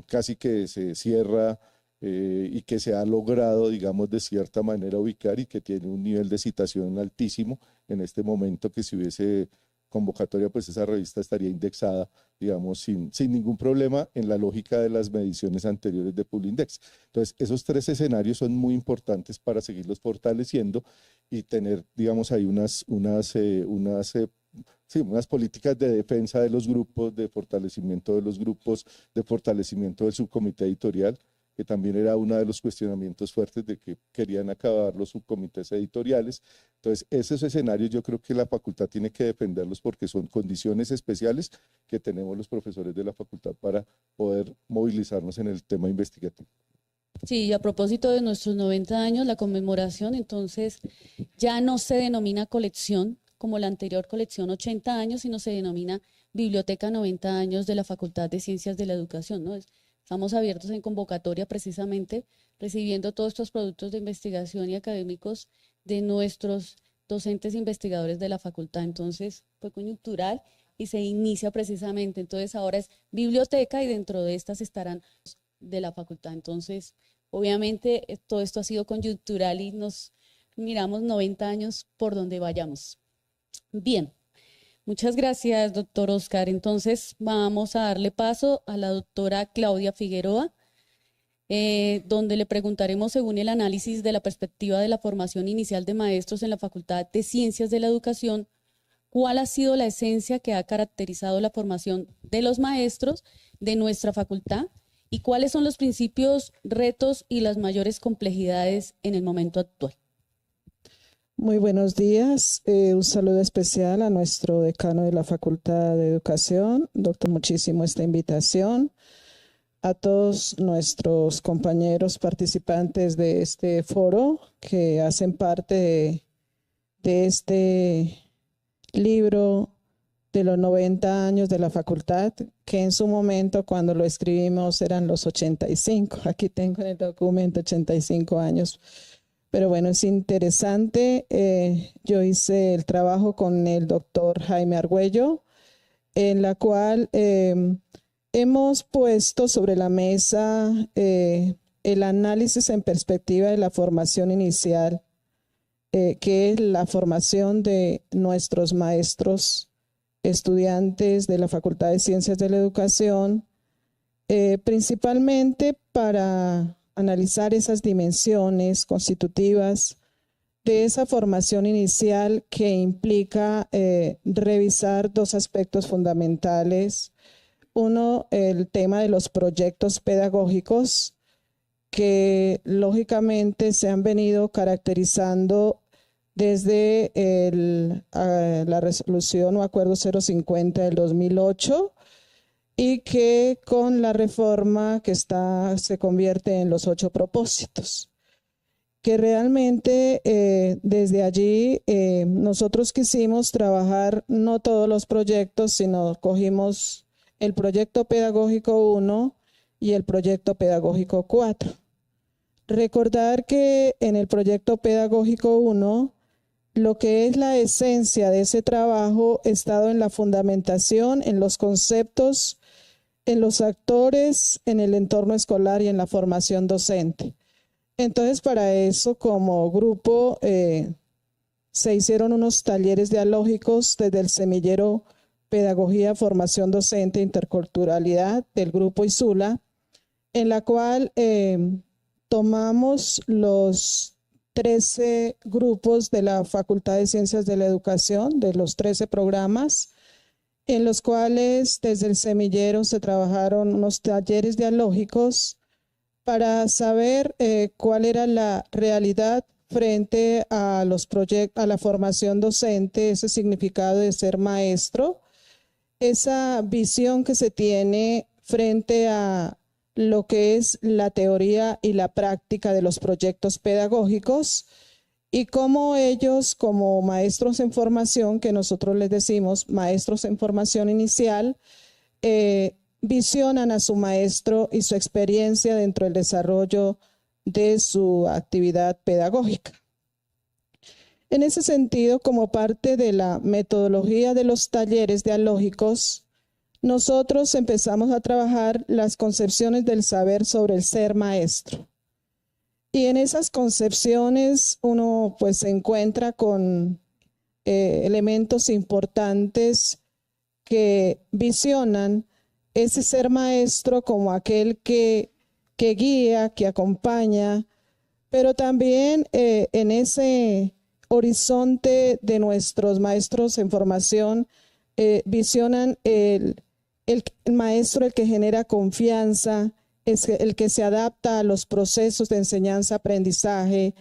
casi que se cierra, y que se ha logrado, digamos, de cierta manera ubicar, y que tiene un nivel de citación altísimo en este momento, que si hubiese convocatoria, pues esa revista estaría indexada, digamos, sin ningún problema en la lógica de las mediciones anteriores de Publindex. Entonces, esos tres escenarios son muy importantes para seguirlos fortaleciendo y tener, digamos, ahí unas políticas de defensa de los grupos, de fortalecimiento de los grupos, de fortalecimiento del subcomité editorial, que también era uno de los cuestionamientos fuertes de que querían acabar los subcomités editoriales. Entonces, esos escenarios yo creo que la facultad tiene que defenderlos, porque son condiciones especiales que tenemos los profesores de la facultad para poder movilizarnos en el tema investigativo. Sí, y a propósito de nuestros 90 años, la conmemoración, entonces ya no se denomina colección como la anterior colección 80 años, sino se denomina Biblioteca 90 años de la Facultad de Ciencias de la Educación, ¿no? Estamos abiertos en convocatoria precisamente recibiendo todos estos productos de investigación y académicos de nuestros docentes investigadores de la facultad. Entonces fue coyuntural y se inicia precisamente. Entonces ahora es biblioteca y dentro de estas estarán de la facultad. Entonces obviamente todo esto ha sido coyuntural y nos miramos 90 años por donde vayamos. Bien. Muchas gracias, doctor Oscar. Entonces vamos a darle paso a la doctora Claudia Figueroa, donde le preguntaremos, según el análisis de la perspectiva de la formación inicial de maestros en la Facultad de Ciencias de la Educación, cuál ha sido la esencia que ha caracterizado la formación de los maestros de nuestra facultad y cuáles son los principios, retos y las mayores complejidades en el momento actual. Muy buenos días. Un saludo especial a nuestro decano de la Facultad de Educación. Doctor, muchísimo esta invitación. A todos nuestros compañeros participantes de este foro que hacen parte de este libro de los 90 años de la facultad, que en su momento cuando lo escribimos eran los 85. Aquí tengo en el documento 85 años. Pero bueno, es interesante. Yo hice el trabajo con el doctor Jaime Argüello, en la cual hemos puesto sobre la mesa el análisis en perspectiva de la formación inicial, que es la formación de nuestros maestros, estudiantes de la Facultad de Ciencias de la Educación, principalmente para analizar esas dimensiones constitutivas de esa formación inicial que implica revisar dos aspectos fundamentales. Uno, el tema de los proyectos pedagógicos, que lógicamente se han venido caracterizando desde la resolución o acuerdo 050 del 2008, y que con la reforma que se convierte en los 8 propósitos. Que realmente desde allí nosotros quisimos trabajar no todos los proyectos, sino cogimos el proyecto pedagógico 1 y el proyecto pedagógico 4. Recordar que en el proyecto pedagógico 1, lo que es la esencia de ese trabajo ha estado en la fundamentación, en los conceptos, en los actores, en el entorno escolar y en la formación docente. Entonces, para eso, como grupo, se hicieron unos talleres dialógicos desde el semillero Pedagogía, Formación Docente e Interculturalidad del grupo ISULA, en la cual tomamos los 13 grupos de la Facultad de Ciencias de la Educación, de los 13 programas, en los cuales desde el semillero se trabajaron unos talleres dialógicos para saber cuál era la realidad frente a los proyectos, a la formación docente, ese significado de ser maestro, esa visión que se tiene frente a lo que es la teoría y la práctica de los proyectos pedagógicos, y cómo ellos, como maestros en formación, que nosotros les decimos maestros en formación inicial, visionan a su maestro y su experiencia dentro del desarrollo de su actividad pedagógica. En ese sentido, como parte de la metodología de los talleres dialógicos, nosotros empezamos a trabajar las concepciones del saber sobre el ser maestro. Y en esas concepciones uno pues se encuentra con elementos importantes que visionan ese ser maestro como aquel que guía, que acompaña, pero también en ese horizonte de nuestros maestros en formación visionan el maestro, el que genera confianza, es el que se adapta a los procesos de enseñanza-aprendizaje,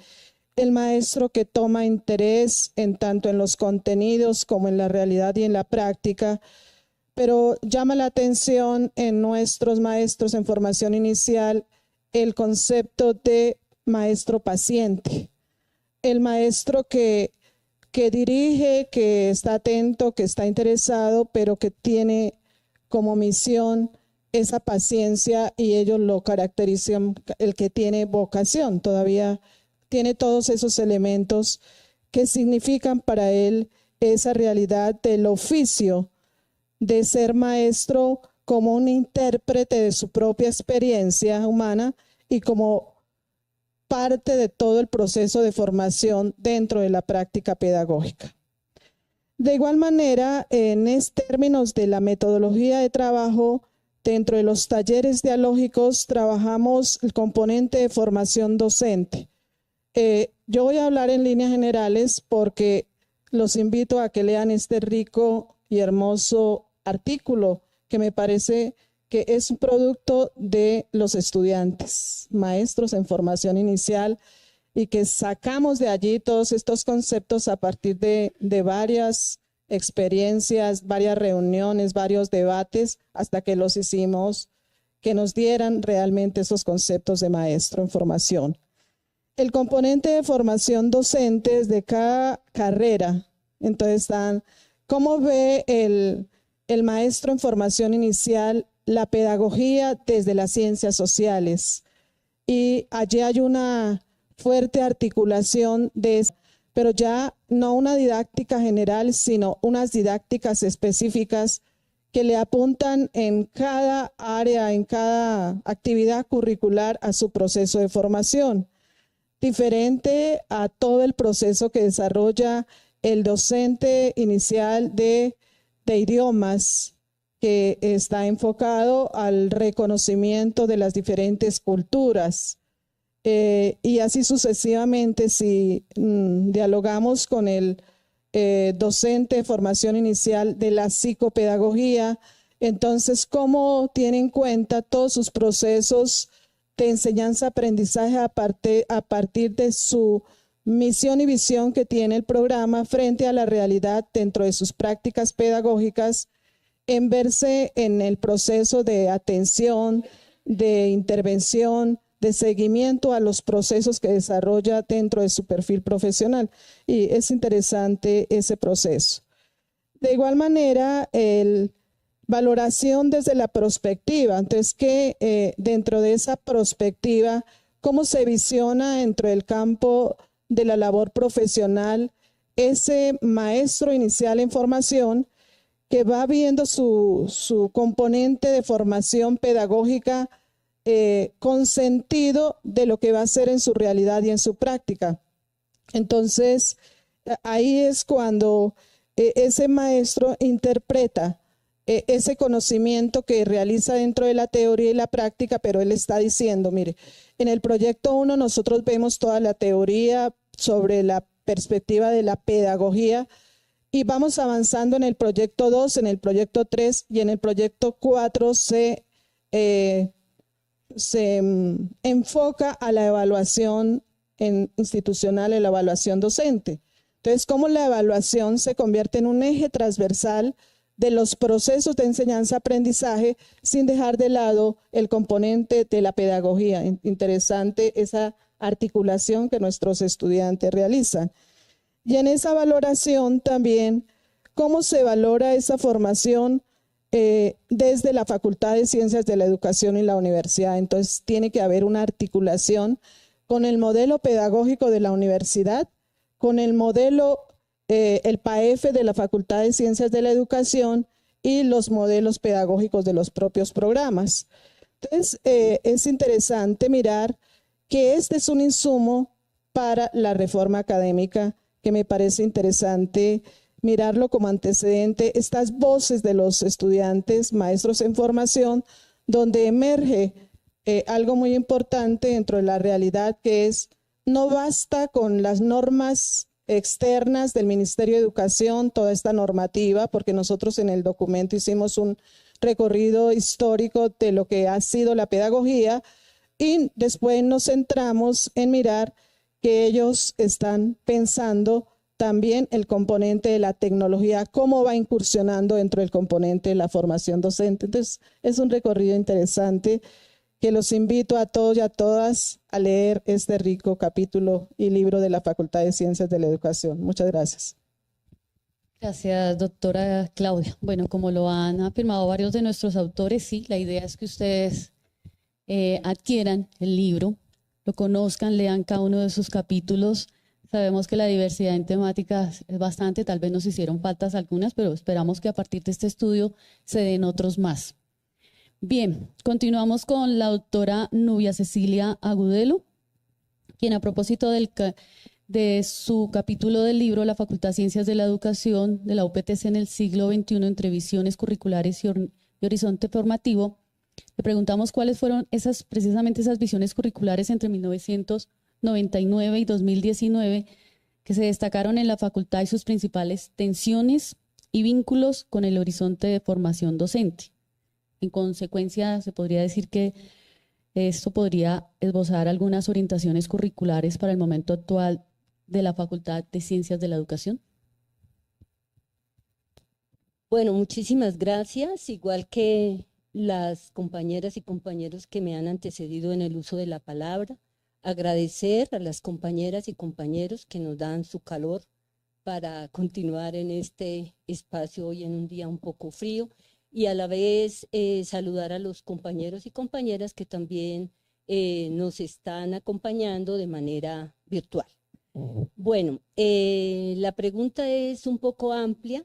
el maestro que toma interés en tanto en los contenidos como en la realidad y en la práctica, pero llama la atención en nuestros maestros en formación inicial el concepto de maestro paciente, el maestro que dirige, que está atento, que está interesado, pero que tiene como misión esa paciencia, y ellos lo caracterizan, el que tiene vocación, todavía tiene todos esos elementos que significan para él esa realidad del oficio de ser maestro como un intérprete de su propia experiencia humana y como parte de todo el proceso de formación dentro de la práctica pedagógica. De igual manera, en términos de la metodología de trabajo, dentro de los talleres dialógicos trabajamos el componente de formación docente. Yo voy a hablar en líneas generales porque los invito a que lean este rico y hermoso artículo que me parece que es un producto de los estudiantes, maestros en formación inicial, y que sacamos de allí todos estos conceptos a partir de varias experiencias, varias reuniones, varios debates, hasta que los hicimos, que nos dieran realmente esos conceptos de maestro en formación. el componente de formación docente de cada carrera. Entonces están, ¿cómo ve el maestro en formación inicial la pedagogía desde las ciencias sociales? Y allí hay una fuerte articulación pero ya no una didáctica general, sino unas didácticas específicas que le apuntan en cada área, en cada actividad curricular a su proceso de formación, diferente a todo el proceso que desarrolla el docente inicial de idiomas, que está enfocado al reconocimiento de las diferentes culturas. Y así sucesivamente, si dialogamos con el docente de formación inicial de la psicopedagogía, entonces, ¿cómo tiene en cuenta todos sus procesos de enseñanza-aprendizaje a partir de su misión y visión que tiene el programa frente a la realidad dentro de sus prácticas pedagógicas, en verse en el proceso de atención, de intervención, de seguimiento a los procesos que desarrolla dentro de su perfil profesional? Y es interesante ese proceso. De igual manera, valoración desde la perspectiva. Entonces, que dentro de esa perspectiva, ¿cómo se visiona dentro del campo de la labor profesional ese maestro inicial en formación que va viendo su componente de formación pedagógica con sentido de lo que va a hacer en su realidad y en su práctica? Entonces, ahí es cuando ese maestro interpreta ese conocimiento que realiza dentro de la teoría y la práctica, pero él está diciendo, mire, en el proyecto 1 nosotros vemos toda la teoría sobre la perspectiva de la pedagogía y vamos avanzando en el proyecto 2, en el proyecto 3 y en el proyecto 4 se enfoca a la evaluación institucional, en la evaluación docente. Entonces, cómo la evaluación se convierte en un eje transversal de los procesos de enseñanza-aprendizaje sin dejar de lado el componente de la pedagogía. Interesante esa articulación que nuestros estudiantes realizan. Y en esa valoración también, ¿cómo se valora esa formación desde la Facultad de Ciencias de la Educación y la universidad? Entonces, tiene que haber una articulación con el modelo pedagógico de la universidad, con el modelo el PAEF de la Facultad de Ciencias de la Educación y los modelos pedagógicos de los propios programas. Entonces, es interesante mirar que este es un insumo para la reforma académica, que me parece interesante mirarlo como antecedente, estas voces de los estudiantes, maestros en formación, donde emerge algo muy importante dentro de la realidad, que es, no basta con las normas externas del Ministerio de Educación, toda esta normativa, porque nosotros en el documento hicimos un recorrido histórico de lo que ha sido la pedagogía y después nos centramos en mirar que ellos están pensando también el componente de la tecnología, cómo va incursionando dentro del componente de la formación docente. Entonces, es un recorrido interesante que los invito a todos y a todas a leer este rico capítulo y libro de la Facultad de Ciencias de la Educación. Muchas gracias. Gracias, doctora Claudia. Bueno, como lo han afirmado varios de nuestros autores, sí, la idea es que ustedes adquieran el libro, lo conozcan, lean cada uno de sus capítulos. Sabemos que la diversidad en temáticas es bastante, tal vez nos hicieron faltas algunas, pero esperamos que a partir de este estudio se den otros más. Bien, continuamos con la doctora Nubia Cecilia Agudelo, quien a propósito de su capítulo del libro La Facultad de Ciencias de la Educación de la UPTC en el siglo XXI, entre visiones curriculares y horizonte formativo, le preguntamos cuáles fueron precisamente esas visiones curriculares entre 1999 y 2019 que se destacaron en la facultad y sus principales tensiones y vínculos con el horizonte de formación docente. En consecuencia, se podría decir que esto podría esbozar algunas orientaciones curriculares para el momento actual de la Facultad de Ciencias de la Educación. Bueno, muchísimas gracias, igual que las compañeras y compañeros que me han antecedido en el uso de la palabra, agradecer a las compañeras y compañeros que nos dan su calor para continuar en este espacio hoy en un día un poco frío, y a la vez saludar a los compañeros y compañeras que también nos están acompañando de manera virtual. Bueno, la pregunta es un poco amplia.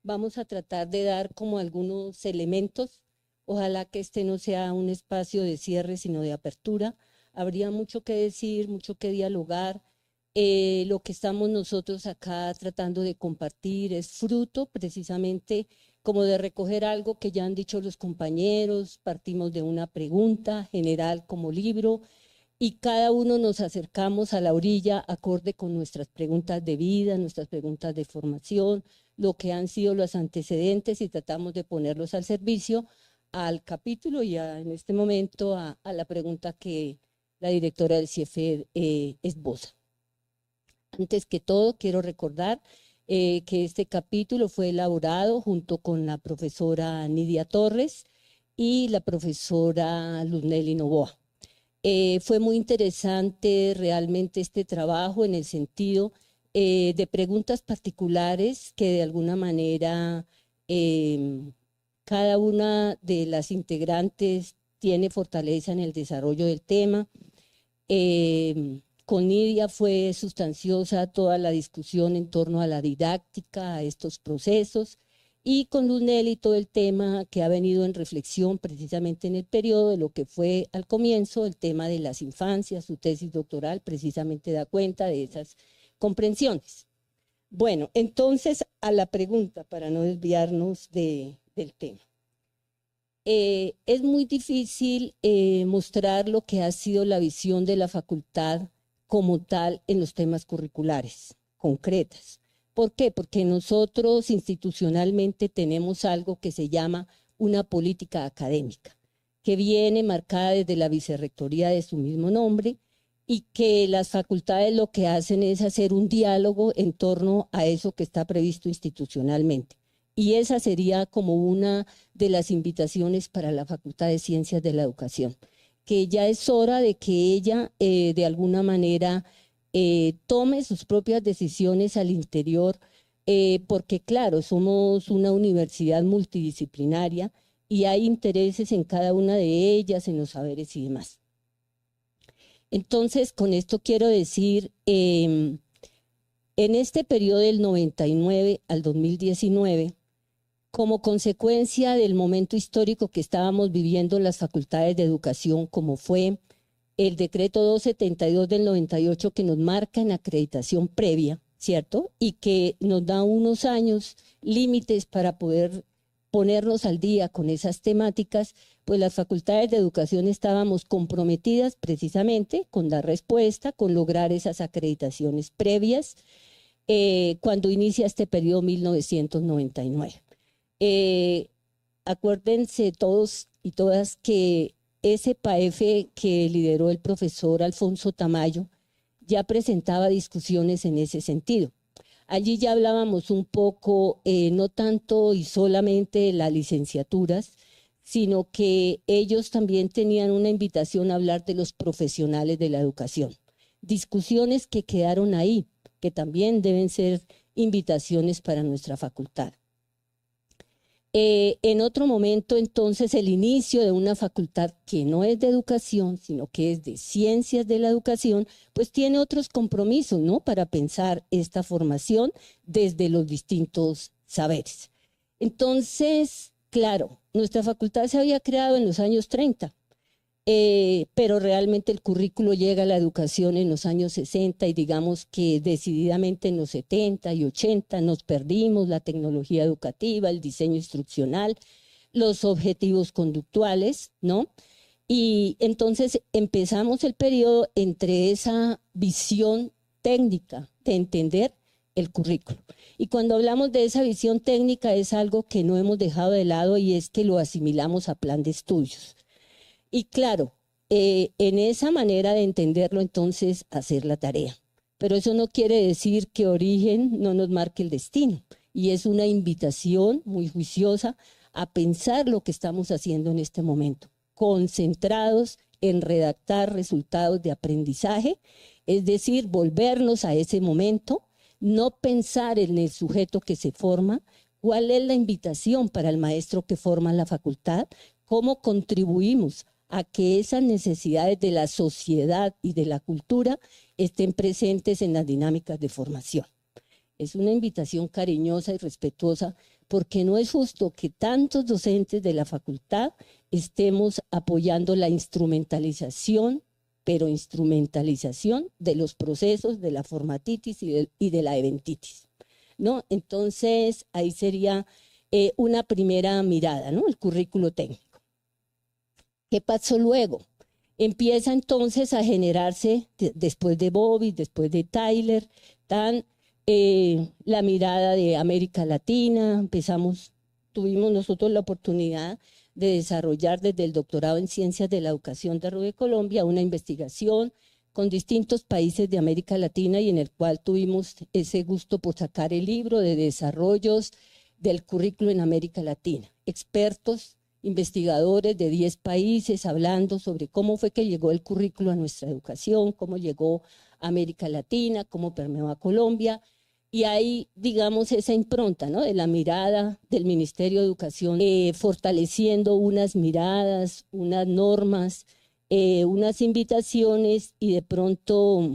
Vamos a tratar de dar como algunos elementos. Ojalá que este no sea un espacio de cierre, sino de apertura. Habría mucho que decir, mucho que dialogar. Lo que estamos nosotros acá tratando de compartir es fruto precisamente como de recoger algo que ya han dicho los compañeros. Partimos de una pregunta general como libro, y cada uno nos acercamos a la orilla acorde con nuestras preguntas de vida, nuestras preguntas de formación, lo que han sido los antecedentes, y tratamos de ponerlos al servicio al capítulo y en este momento a la pregunta que la directora del CIEFED esboza. Antes que todo, quiero recordar que este capítulo fue elaborado junto con la profesora Nidia Torres y la profesora Luzneily Novoa. Fue muy interesante realmente este trabajo en el sentido de preguntas particulares que de alguna manera cada una de las integrantes tiene fortaleza en el desarrollo del tema. Con Nidia fue sustanciosa toda la discusión en torno a la didáctica, a estos procesos, y con Luzneily todo el tema que ha venido en reflexión precisamente en el periodo de lo que fue al comienzo el tema de las infancias. Su tesis doctoral precisamente da cuenta de esas comprensiones. Bueno, entonces a la pregunta, para no desviarnos del tema. Es muy difícil mostrar lo que ha sido la visión de la facultad como tal en los temas curriculares, concretas. ¿Por qué? Porque nosotros institucionalmente tenemos algo que se llama una política académica, que viene marcada desde la vicerrectoría de su mismo nombre, y que las facultades lo que hacen es hacer un diálogo en torno a eso que está previsto institucionalmente. Y esa sería como una de las invitaciones para la Facultad de Ciencias de la Educación, que ya es hora de que ella de alguna manera tome sus propias decisiones al interior, porque claro, somos una universidad multidisciplinaria y hay intereses en cada una de ellas, en los saberes y demás. Entonces, con esto quiero decir, en este periodo del 99 al 2019, como consecuencia del momento histórico que estábamos viviendo en las facultades de educación, como fue el decreto 272 del 98, que nos marca en acreditación previa, ¿cierto? Y que nos da unos años límites para poder ponernos al día con esas temáticas, pues las facultades de educación estábamos comprometidas precisamente con dar respuesta, con lograr esas acreditaciones previas, cuando inicia este periodo 1999. Acuérdense todos y todas que ese PAEF que lideró el profesor Alfonso Tamayo ya presentaba discusiones en ese sentido. Allí ya hablábamos un poco, no tanto y solamente de las licenciaturas, sino que ellos también tenían una invitación a hablar de los profesionales de la educación. Discusiones que quedaron ahí, que también deben ser invitaciones para nuestra facultad. En otro momento, entonces, el inicio de una facultad que no es de educación, sino que es de ciencias de la educación, pues tiene otros compromisos, ¿no? Para pensar esta formación desde los distintos saberes. Entonces, claro, nuestra facultad se había creado en los años 30, pero realmente el currículo llega a la educación en los años 60 y digamos que decididamente en los 70 y 80 nos perdimos la tecnología educativa, el diseño instruccional, los objetivos conductuales, ¿no? Y entonces empezamos el periodo entre esa visión técnica de entender el currículo. Y cuando hablamos de esa visión técnica es algo que no hemos dejado de lado, y es que lo asimilamos a plan de estudios. Y claro, en esa manera de entenderlo, entonces, hacer la tarea. Pero eso no quiere decir que origen no nos marque el destino. Y es una invitación muy juiciosa a pensar lo que estamos haciendo en este momento, concentrados en redactar resultados de aprendizaje, es decir, volvernos a ese momento, no pensar en el sujeto que se forma, cuál es la invitación para el maestro que forma la facultad, cómo contribuimos a que esas necesidades de la sociedad y de la cultura estén presentes en las dinámicas de formación. Es una invitación cariñosa y respetuosa porque no es justo que tantos docentes de la facultad estemos apoyando la instrumentalización, pero instrumentalización de los procesos de la formatitis y de la eventitis, ¿no? Entonces, ahí sería una primera mirada, ¿no? El currículo técnico. ¿Qué pasó luego? Empieza entonces a generarse, después de Bobby, después de Tyler, la mirada de América Latina. Tuvimos nosotros la oportunidad de desarrollar desde el doctorado en Ciencias de la Educación de RUE Colombia una investigación con distintos países de América Latina y en el cual tuvimos ese gusto por sacar el libro de desarrollos del currículo en América Latina. Expertos, investigadores de 10 países hablando sobre cómo fue que llegó el currículo a nuestra educación, cómo llegó a América Latina, cómo permeó a Colombia. Y hay, digamos, esa impronta, ¿no? De la mirada del Ministerio de Educación, fortaleciendo unas miradas, unas normas, unas invitaciones y de pronto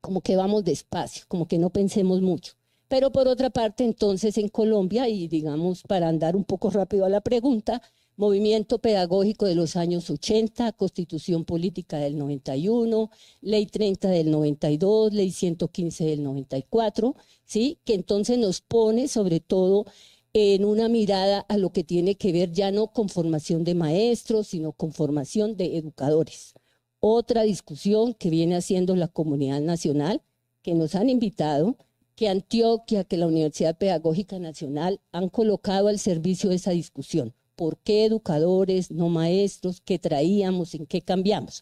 como que vamos despacio, como que no pensemos mucho. Pero por otra parte, entonces en Colombia, y digamos para andar un poco rápido a la pregunta, movimiento pedagógico de los años 80, Constitución Política del 91, Ley 30 del 92, Ley 115 del 94, ¿sí? Que entonces nos pone sobre todo en una mirada a lo que tiene que ver ya no con formación de maestros, sino con formación de educadores. Otra discusión que viene haciendo la comunidad nacional, que nos han invitado, que Antioquia, que la Universidad Pedagógica Nacional han colocado al servicio de esa discusión. ¿Por qué educadores, no maestros? ¿Qué traíamos? ¿En qué cambiamos?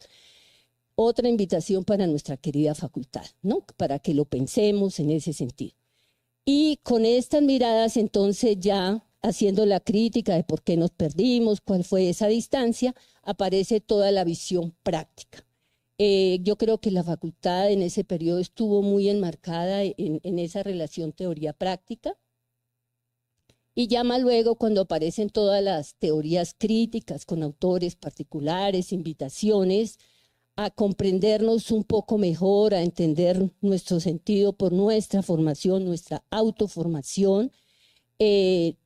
Otra invitación para nuestra querida facultad, ¿no? Para que lo pensemos en ese sentido. Y con estas miradas, entonces, ya haciendo la crítica de por qué nos perdimos, cuál fue esa distancia, aparece toda la visión práctica. Yo creo que la facultad en ese periodo estuvo muy enmarcada en esa relación teoría-práctica. Y llama luego cuando aparecen todas las teorías críticas con autores particulares, invitaciones a comprendernos un poco mejor, a entender nuestro sentido por nuestra formación, nuestra autoformación.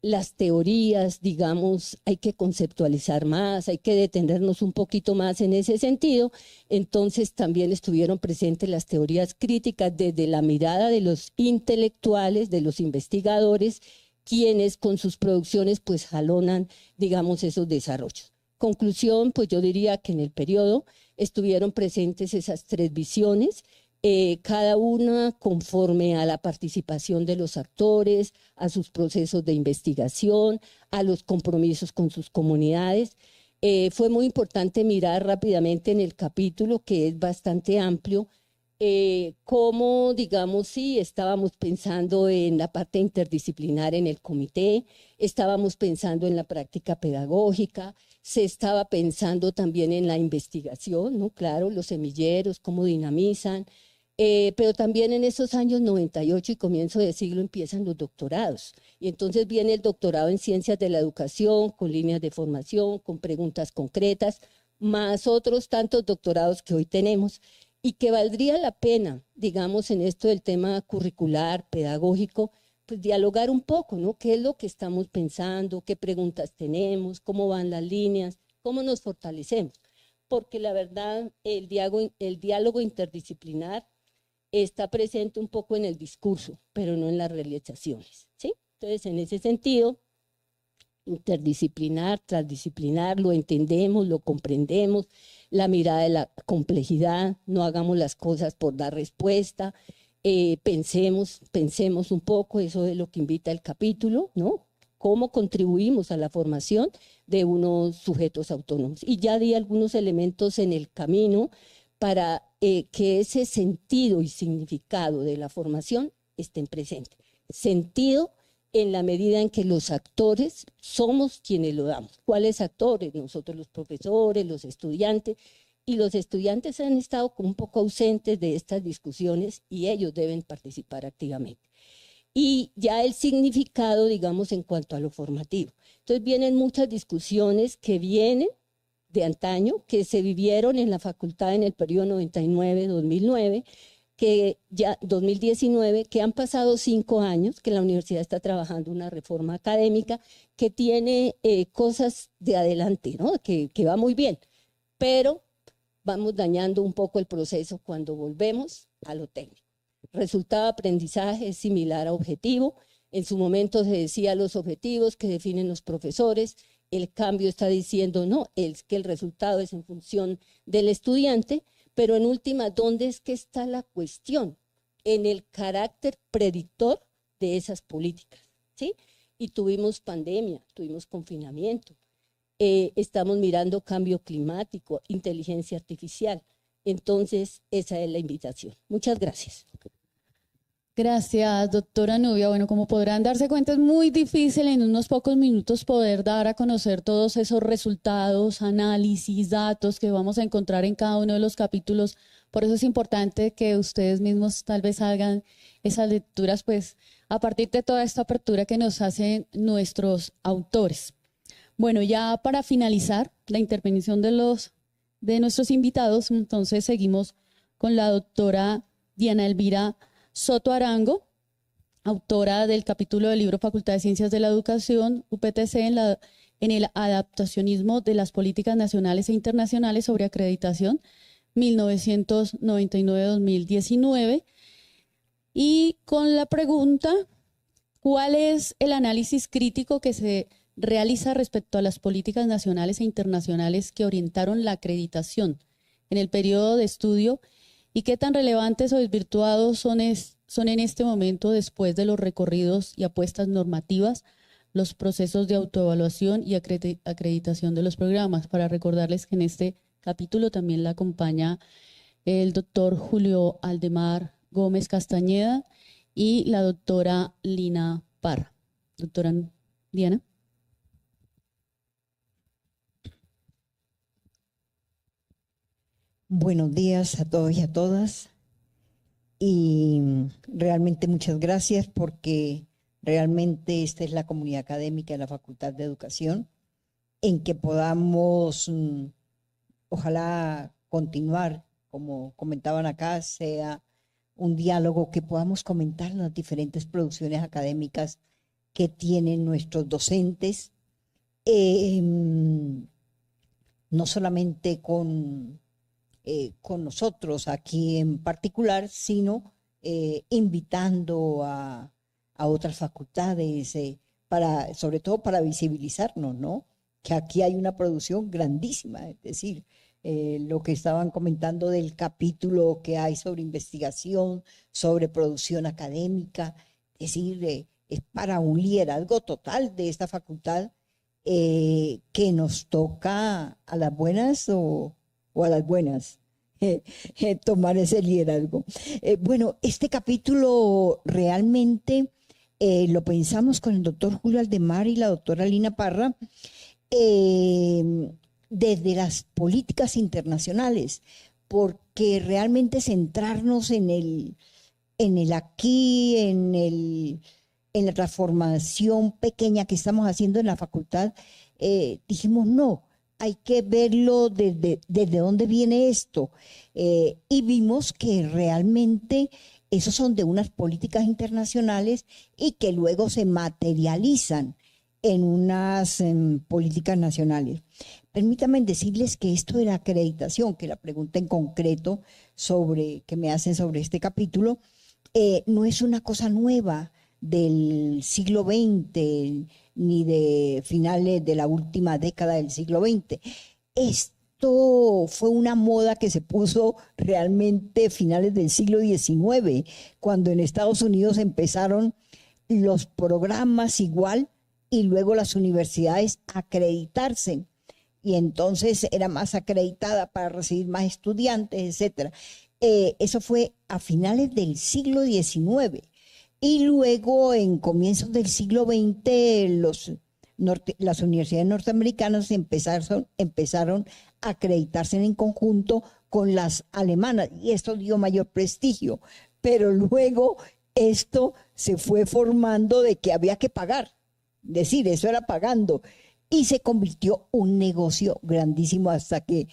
Las teorías, digamos, hay que conceptualizar más, hay que detenernos un poquito más en ese sentido. Entonces también estuvieron presentes las teorías críticas desde la mirada de los intelectuales, de los investigadores, quienes con sus producciones pues jalonan, digamos, esos desarrollos. Conclusión, pues yo diría que en el periodo estuvieron presentes esas tres visiones, cada una conforme a la participación de los actores, a sus procesos de investigación, a los compromisos con sus comunidades. Fue muy importante mirar rápidamente en el capítulo, que es bastante amplio, cómo, digamos, sí, estábamos pensando en la parte interdisciplinar en el comité, estábamos pensando en la práctica pedagógica, se estaba pensando también en la investigación, ¿no? Claro, los semilleros, cómo dinamizan, pero también en esos años 98 y comienzo de siglo empiezan los doctorados. Y entonces viene el doctorado en Ciencias de la Educación, con líneas de formación, con preguntas concretas, más otros tantos doctorados que hoy tenemos, y que valdría la pena, digamos, en esto del tema curricular, pedagógico, pues dialogar un poco, ¿no? ¿Qué es lo que estamos pensando? ¿Qué preguntas tenemos? ¿Cómo van las líneas? ¿Cómo nos fortalecemos? Porque la verdad, el diálogo interdisciplinar está presente un poco en el discurso, pero no en las realizaciones, ¿sí? Entonces, en ese sentido, interdisciplinar, transdisciplinar, lo entendemos, lo comprendemos, la mirada de la complejidad, no hagamos las cosas por dar respuesta, pensemos un poco, eso es lo que invita el capítulo, ¿no? Cómo contribuimos a la formación de unos sujetos autónomos. Y ya di algunos elementos en el camino para que ese sentido y significado de la formación estén presentes. Sentido en la medida en que los actores somos quienes lo damos. ¿Cuáles actores? Nosotros los profesores, los estudiantes, y los estudiantes han estado un poco ausentes de estas discusiones y ellos deben participar activamente. Y ya el significado, digamos, en cuanto a lo formativo. Entonces vienen muchas discusiones que vienen de antaño, que se vivieron en la facultad en el periodo 99-2009, que ya 2019, que han pasado 5 años, que la universidad está trabajando una reforma académica que tiene cosas de adelante, ¿no? Que va muy bien, pero vamos dañando un poco el proceso cuando volvemos a lo técnico. Resultado de aprendizaje es similar a objetivo. En su momento se decía los objetivos que definen los profesores. El cambio está diciendo no, es que el resultado es en función del estudiante, pero en última, ¿dónde es que está la cuestión? En el carácter predictor de esas políticas, ¿sí? Y tuvimos pandemia, tuvimos confinamiento, estamos mirando cambio climático, inteligencia artificial. Entonces, esa es la invitación. Muchas gracias. Gracias, doctora Nubia. Bueno, como podrán darse cuenta, es muy difícil en unos pocos minutos poder dar a conocer todos esos resultados, análisis, datos que vamos a encontrar en cada uno de los capítulos. Por eso es importante que ustedes mismos tal vez hagan esas lecturas, pues, a partir de toda esta apertura que nos hacen nuestros autores. Bueno, ya para finalizar la intervención de nuestros invitados, entonces seguimos con la doctora Diana Elvira Soto Arango, autora del capítulo del libro Facultad de Ciencias de la Educación, UPTC, en el adaptacionismo de las políticas nacionales e internacionales sobre acreditación, 1999-2019, y con la pregunta, ¿cuál es el análisis crítico que se realiza respecto a las políticas nacionales e internacionales que orientaron la acreditación en el periodo de estudio? ¿Y qué tan relevantes o desvirtuados son en este momento, después de los recorridos y apuestas normativas, los procesos de autoevaluación y acreditación de los programas? Para recordarles que en este capítulo también la acompaña el doctor Julio Aldemar Gómez Castañeda y la doctora Lina Parra. Doctora Diana. Buenos días a todos y a todas, y realmente muchas gracias porque realmente esta es la comunidad académica de la Facultad de Educación en que podamos, ojalá continuar, como comentaban acá, sea un diálogo que podamos comentar las diferentes producciones académicas que tienen nuestros docentes, no solamente con nosotros aquí en particular, sino invitando a otras facultades, sobre todo para visibilizarnos, ¿no? Que aquí hay una producción grandísima, es decir, lo que estaban comentando del capítulo que hay sobre investigación, sobre producción académica, es decir, es para un liderazgo total de esta facultad que nos toca a las buenas o a las buenas tomar ese liderazgo. Bueno, este capítulo realmente lo pensamos con el doctor Julio Aldemar y la doctora Lina Parra desde las políticas internacionales, porque realmente centrarnos en el aquí, en la transformación pequeña que estamos haciendo en la facultad, dijimos no, hay que verlo desde dónde viene esto, y vimos que realmente esos son de unas políticas internacionales y que luego se materializan en unas políticas nacionales. Permítanme decirles que esto de la acreditación, que la pregunta en concreto que me hacen sobre este capítulo, no es una cosa nueva del siglo XX ni de finales de la última década del siglo XX. Esto fue una moda que se puso realmente finales del siglo XIX, cuando en Estados Unidos empezaron los programas igual y luego las universidades a acreditarse. Y entonces era más acreditada para recibir más estudiantes, etc. Eso fue a finales del siglo XIX. Y luego, en comienzos del siglo XX, las universidades norteamericanas empezaron a acreditarse en conjunto con las alemanas, y esto dio mayor prestigio. Pero luego esto se fue formando de que había que pagar, es decir, eso era pagando, y se convirtió un negocio grandísimo hasta que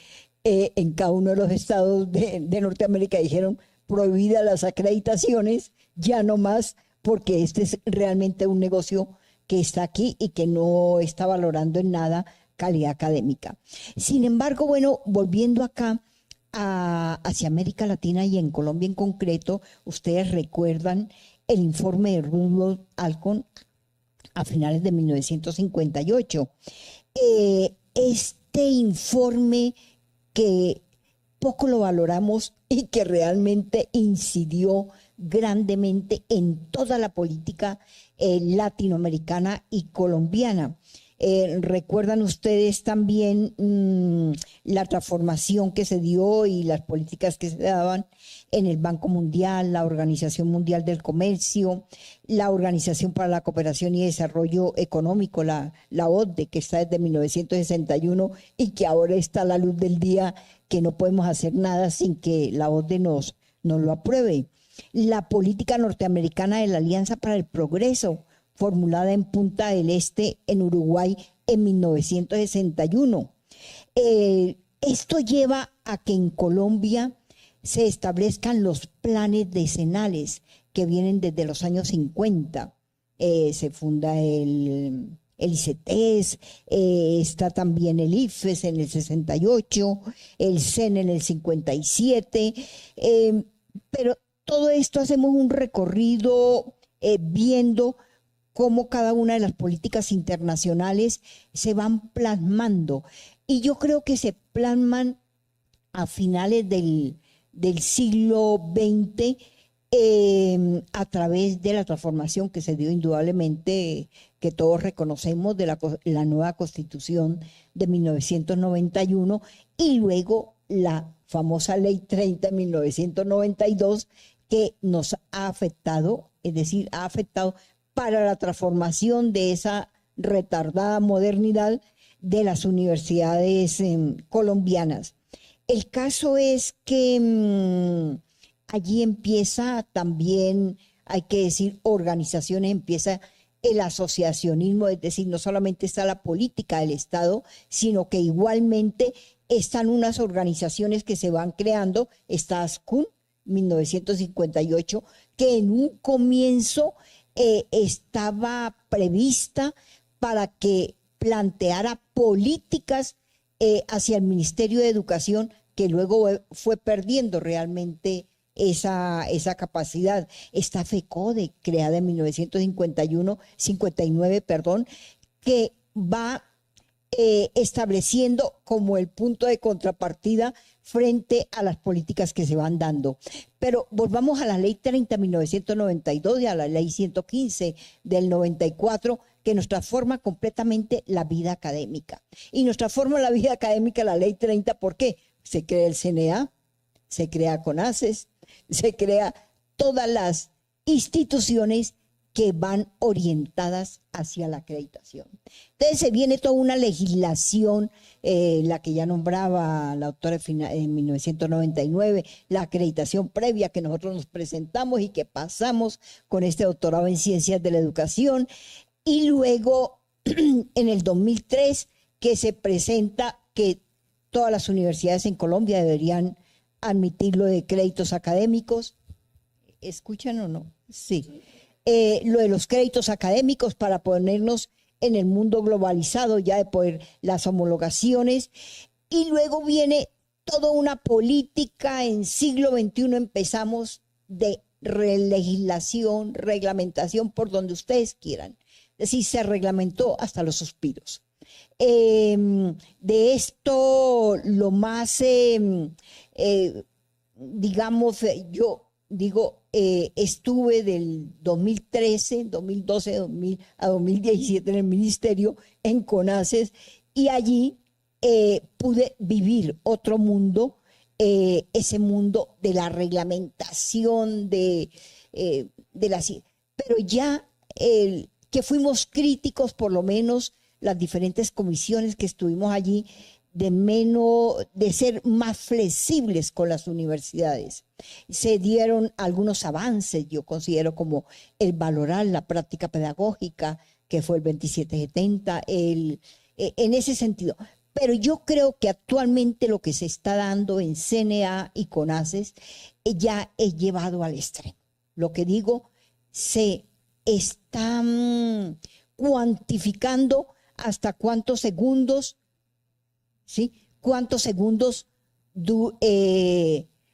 en cada uno de los estados de Norteamérica dijeron prohibidas las acreditaciones, ya no más, porque este es realmente un negocio que está aquí y que no está valorando en nada calidad académica. Sin embargo, bueno, volviendo acá hacia América Latina y en Colombia en concreto, ustedes recuerdan el informe de Rudolf Alcorn a finales de 1958. Este informe que poco lo valoramos y que realmente incidió grandemente en toda la política latinoamericana y colombiana. Recuerdan ustedes también la transformación que se dio y las políticas que se daban en el Banco Mundial, la Organización Mundial del Comercio, la Organización para la Cooperación y Desarrollo Económico, la OCDE, que está desde 1961 y que ahora está a la luz del día, que no podemos hacer nada sin que la OCDE nos lo apruebe. La política norteamericana de la Alianza para el Progreso, formulada en Punta del Este, en Uruguay, en 1961. Esto lleva a que en Colombia se establezcan los planes decenales que vienen desde los años 50. Se funda el ICETES, está también el IFES en el 68, el CEN en el 57, pero todo esto hacemos un recorrido viendo cómo cada una de las políticas internacionales se van plasmando. Y yo creo que se plasman a finales del siglo XX a través de la transformación que se dio indudablemente, que todos reconocemos, de la nueva Constitución de 1991 y luego la famosa Ley 30 de 1992 que nos ha afectado, es decir, ha afectado para la transformación de esa retardada modernidad de las universidades colombianas. El caso es que allí empieza también, hay que decir, organizaciones, empieza el asociacionismo, es decir, no solamente está la política del Estado, sino que igualmente están unas organizaciones que se van creando, está ASCUN, 1958, que en un comienzo estaba prevista para que planteara políticas hacia el Ministerio de Educación, que luego fue perdiendo realmente esa capacidad. Está FECODE, creada en 1959, que va estableciendo como el punto de contrapartida frente a las políticas que se van dando. Pero volvamos a la Ley 30 de 1992 y a la Ley 115 del 94, que nos transforma completamente la vida académica. Y nos transforma la vida académica la Ley 30, ¿por qué? Se crea el CNA, se crea CONACES, se crea todas las instituciones que van orientadas hacia la acreditación. Entonces se viene toda una legislación, la que ya nombraba la doctora en 1999, la acreditación previa que nosotros nos presentamos y que pasamos con este doctorado en Ciencias de la Educación, y luego en el 2003 que se presenta que todas las universidades en Colombia deberían admitirlo de créditos académicos. ¿Escuchan o no? Sí. Lo de los créditos académicos para ponernos en el mundo globalizado, ya de poder las homologaciones, y luego viene toda una política en siglo XXI, empezamos de legislación, reglamentación, por donde ustedes quieran. Es decir, se reglamentó hasta los suspiros. De esto, lo más, digamos, yo digo, estuve del 2013, 2012 a 2017 en el ministerio, en CONACES, y allí pude vivir otro mundo, ese mundo de la reglamentación, de pero ya que fuimos críticos, por lo menos las diferentes comisiones que estuvimos allí, de ser más flexibles con las universidades. Se dieron algunos avances, yo considero, como el valorar la práctica pedagógica, que fue el 2770, en ese sentido. Pero yo creo que actualmente lo que se está dando en CNA y CONACES ya es llevado al extremo. Lo que digo, se están cuantificando hasta cuántos segundos, ¿sí? Cuántos segundos dura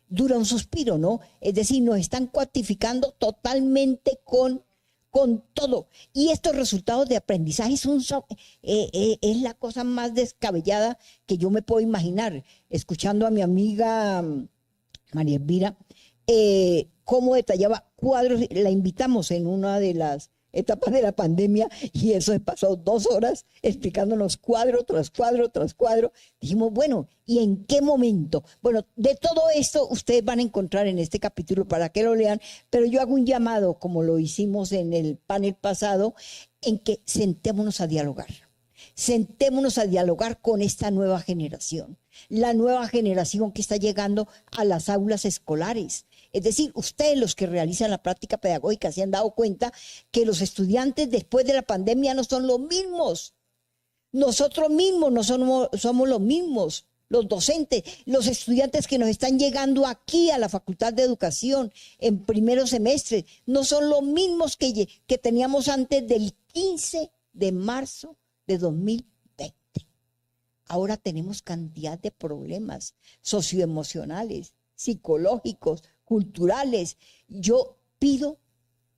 un suspiro, ¿no? Es decir, nos están cuantificando totalmente con todo. Y estos resultados de aprendizaje es la cosa más descabellada que yo me puedo imaginar. Escuchando a mi amiga María Elvira, cómo detallaba cuadros, la invitamos en una de las etapas de la pandemia y eso se pasó 2 horas explicándonos cuadro tras cuadro tras cuadro. Dijimos, bueno, ¿y en qué momento? Bueno, de todo esto ustedes van a encontrar en este capítulo para que lo lean, pero yo hago un llamado, como lo hicimos en el panel pasado, en que sentémonos a dialogar. Sentémonos a dialogar con esta nueva generación, la nueva generación que está llegando a las aulas escolares. Es decir, ustedes los que realizan la práctica pedagógica se han dado cuenta que los estudiantes después de la pandemia no son los mismos. Nosotros mismos no somos los mismos, los docentes, los estudiantes que nos están llegando aquí a la Facultad de Educación en primeros semestres, no son los mismos que teníamos antes del 15 de marzo de 2020. Ahora tenemos cantidad de problemas socioemocionales, psicológicos, culturales. Yo pido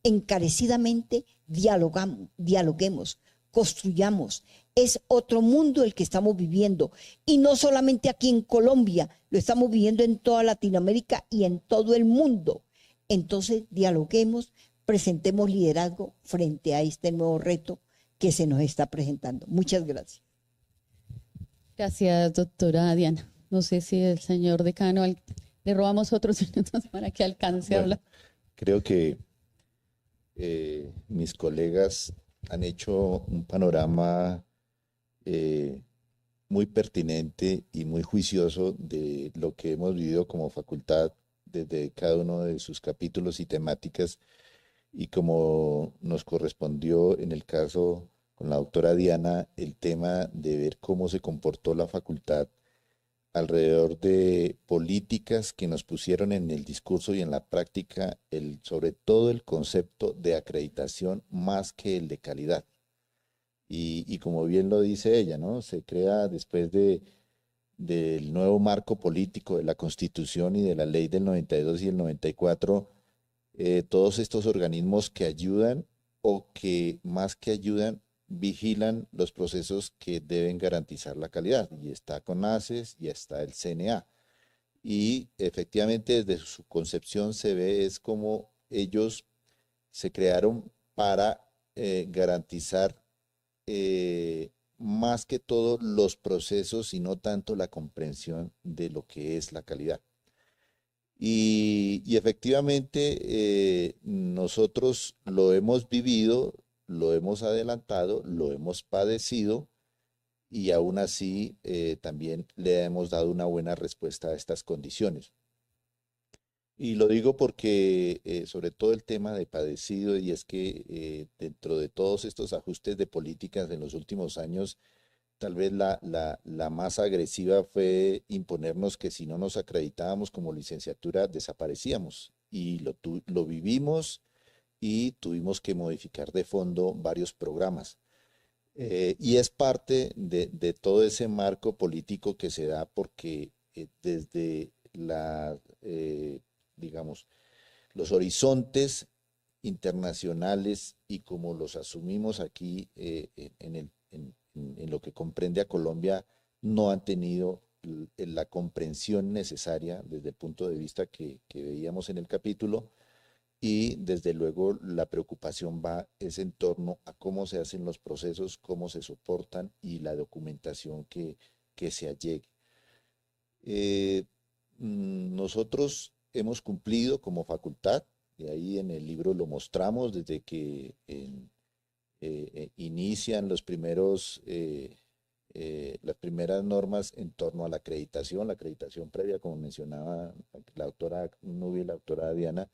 encarecidamente dialoguemos, construyamos. Es otro mundo el que estamos viviendo. Y no solamente aquí en Colombia, lo estamos viviendo en toda Latinoamérica y en todo el mundo. Entonces, dialoguemos, presentemos liderazgo frente a este nuevo reto que se nos está presentando. Muchas gracias. Gracias, doctora Diana. No sé si el señor decano le robamos otros minutos para que alcance a hablar. Creo que mis colegas han hecho un panorama muy pertinente y muy juicioso de lo que hemos vivido como facultad desde cada uno de sus capítulos y temáticas, y como nos correspondió en el caso con la doctora Diana, el tema de ver cómo se comportó la facultad alrededor de políticas que nos pusieron en el discurso y en la práctica, sobre todo el concepto de acreditación más que el de calidad. Y como bien lo dice ella, ¿no? Se crea después del nuevo marco político de la Constitución y de la Ley del 92 y el 94, todos estos organismos que ayudan, o que más que ayudan, vigilan los procesos que deben garantizar la calidad. Y está CONACES y está el CNA. Y efectivamente desde su concepción se ve es como ellos se crearon para garantizar más que todo los procesos y no tanto la comprensión de lo que es la calidad. Y efectivamente nosotros lo hemos vivido, lo hemos adelantado, lo hemos padecido, y aún así también le hemos dado una buena respuesta a estas condiciones. Y lo digo porque sobre todo el tema de padecido, y es que dentro de todos estos ajustes de políticas en los últimos años, tal vez la más agresiva fue imponernos que si no nos acreditábamos como licenciatura desaparecíamos, y lo vivimos y tuvimos que modificar de fondo varios programas. Y es parte de todo ese marco político que se da porque desde digamos, los horizontes internacionales y como los asumimos aquí en lo que comprende a Colombia, no han tenido la comprensión necesaria desde el punto de vista que veíamos en el capítulo. Y desde luego la preocupación es en torno a cómo se hacen los procesos, cómo se soportan y la documentación que se allegue. Nosotros hemos cumplido como facultad y ahí en el libro lo mostramos desde que inician las primeras normas en torno a la acreditación previa, como mencionaba la doctora Nubia y la doctora Diana,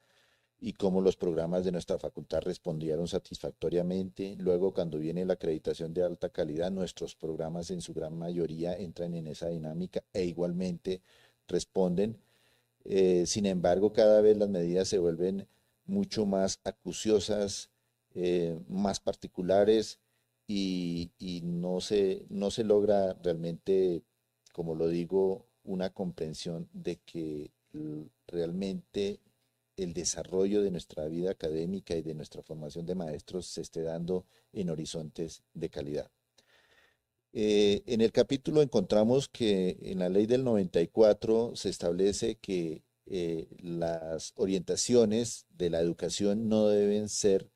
y cómo los programas de nuestra facultad respondieron satisfactoriamente. Luego, cuando viene la acreditación de alta calidad, nuestros programas en su gran mayoría entran en esa dinámica e igualmente responden. Sin embargo, cada vez las medidas se vuelven mucho más acuciosas, más particulares y no se logra realmente, como lo digo, una comprensión de que realmente el desarrollo de nuestra vida académica y de nuestra formación de maestros se esté dando en horizontes de calidad. En el capítulo encontramos que en la ley del 94 se establece que las orientaciones de la educación no deben ser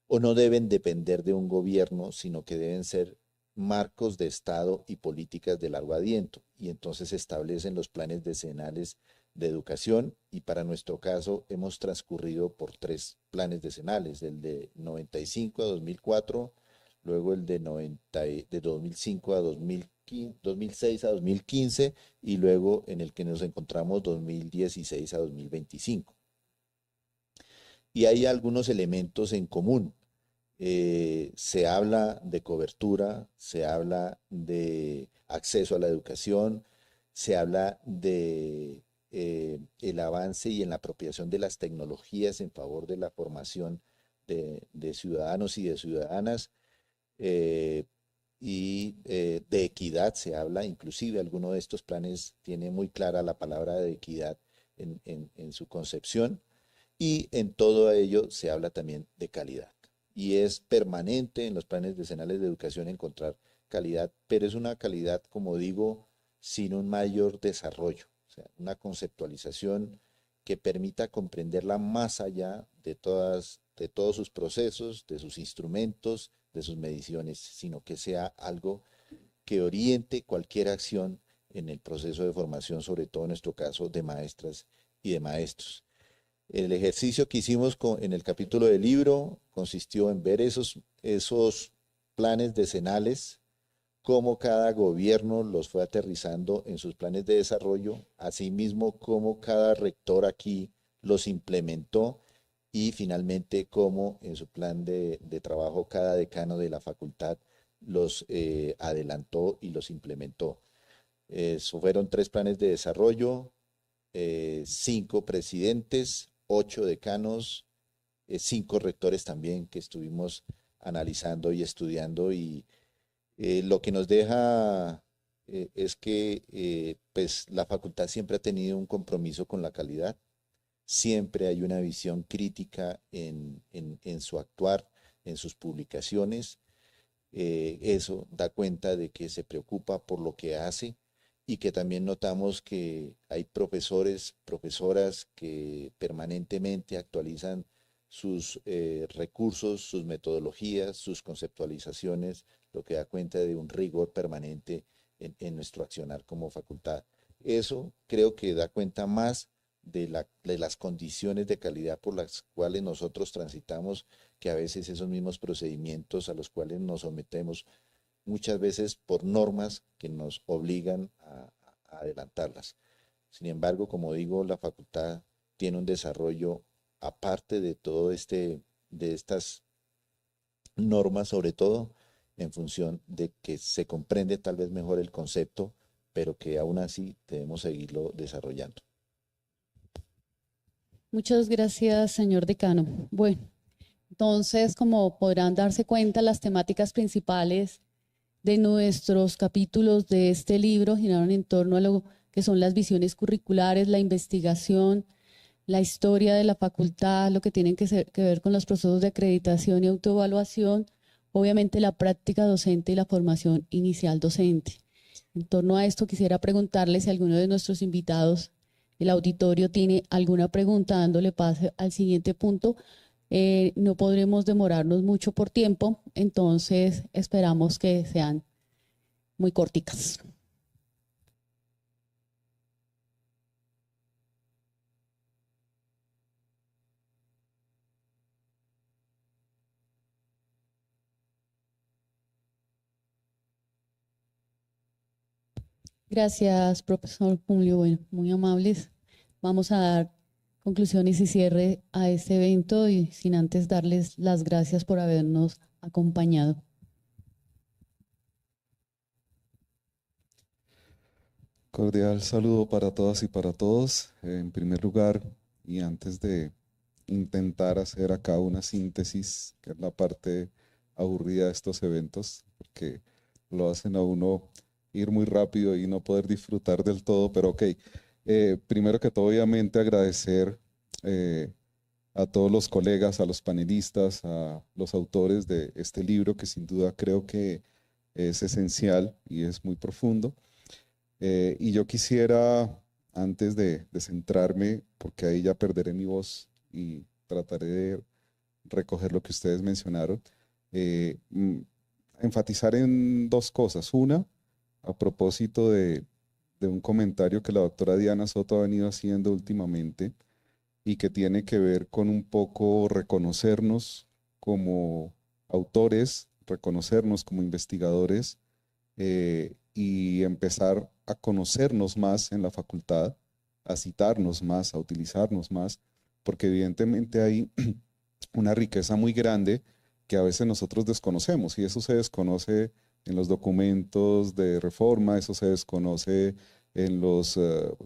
o no deben depender de un gobierno, sino que deben ser marcos de Estado y políticas de largo aliento. Y entonces se establecen los planes decenales de educación y para nuestro caso hemos transcurrido por 3 planes decenales, el de 95 a 2004, luego el de 2005 a 2015, 2006 a 2015 y luego en el que nos encontramos 2016 a 2025. Y hay algunos elementos en común. Se habla de cobertura, se habla de acceso a la educación, se habla de el avance y en la apropiación de las tecnologías en favor de la formación de ciudadanos y de ciudadanas, y de equidad se habla, inclusive alguno de estos planes tiene muy clara la palabra de equidad en su concepción, y en todo ello se habla también de calidad. Y es permanente en los planes decenales de educación encontrar calidad, pero es una calidad, como digo, sin un mayor desarrollo, o sea, una conceptualización que permita comprenderla más allá de todos sus procesos, de sus instrumentos, de sus mediciones, sino que sea algo que oriente cualquier acción en el proceso de formación, sobre todo en nuestro caso de maestras y de maestros. El ejercicio que hicimos en el capítulo del libro consistió en ver esos planes decenales, cómo cada gobierno los fue aterrizando en sus planes de desarrollo, asimismo cómo cada rector aquí los implementó y finalmente cómo en su plan de trabajo cada decano de la facultad los adelantó y los implementó. Fueron 3 planes de desarrollo, 5 presidentes, 8 decanos, 5 rectores también que estuvimos analizando y estudiando, y lo que nos deja es que pues la facultad siempre ha tenido un compromiso con la calidad, siempre hay una visión crítica en su actuar, en sus publicaciones. Eso da cuenta de que se preocupa por lo que hace y que también notamos que hay profesores, profesoras que permanentemente actualizan sus recursos, sus metodologías, sus conceptualizaciones, lo que da cuenta de un rigor permanente en nuestro accionar como facultad. Eso creo que da cuenta más de las condiciones de calidad por las cuales nosotros transitamos, que a veces esos mismos procedimientos a los cuales nos sometemos, muchas veces por normas que nos obligan a adelantarlas. Sin embargo, como digo, la facultad tiene un desarrollo aparte de todo de estas normas, sobre todo en función de que se comprende tal vez mejor el concepto, pero que aún así debemos seguirlo desarrollando. Muchas gracias, señor decano. Bueno, entonces, como podrán darse cuenta, las temáticas principales de nuestros capítulos de este libro giraron en torno a lo que son las visiones curriculares, la investigación, la historia de la facultad, lo que tienen que ver con los procesos de acreditación y autoevaluación, obviamente la práctica docente y la formación inicial docente. En torno a esto quisiera preguntarle si alguno de nuestros invitados, el auditorio, tiene alguna pregunta, dándole paso al siguiente punto. No podremos demorarnos mucho por tiempo, entonces esperamos que sean muy corticas. Gracias, profesor Julio. Bueno, muy amables. Vamos a dar conclusiones y cierre a este evento y sin antes darles las gracias por habernos acompañado. Cordial saludo para todas y para todos. En primer lugar, y antes de intentar hacer acá una síntesis, que es la parte aburrida de estos eventos, porque lo hacen a uno ir muy rápido y no poder disfrutar del todo, pero ok. Primero que todo, obviamente agradecer a todos los colegas, a los panelistas, a los autores de este libro, que sin duda creo que es esencial y es muy profundo. Y yo quisiera, antes de centrarme, porque ahí ya perderé mi voz y trataré de recoger lo que ustedes mencionaron, enfatizar en dos cosas. Una, a propósito de un comentario que la doctora Diana Soto ha venido haciendo últimamente y que tiene que ver con un poco reconocernos como autores, reconocernos como investigadores y empezar a conocernos más en la facultad, a citarnos más, a utilizarnos más, porque evidentemente hay una riqueza muy grande que a veces nosotros desconocemos y eso se desconoce en los documentos de reforma, eso se desconoce en los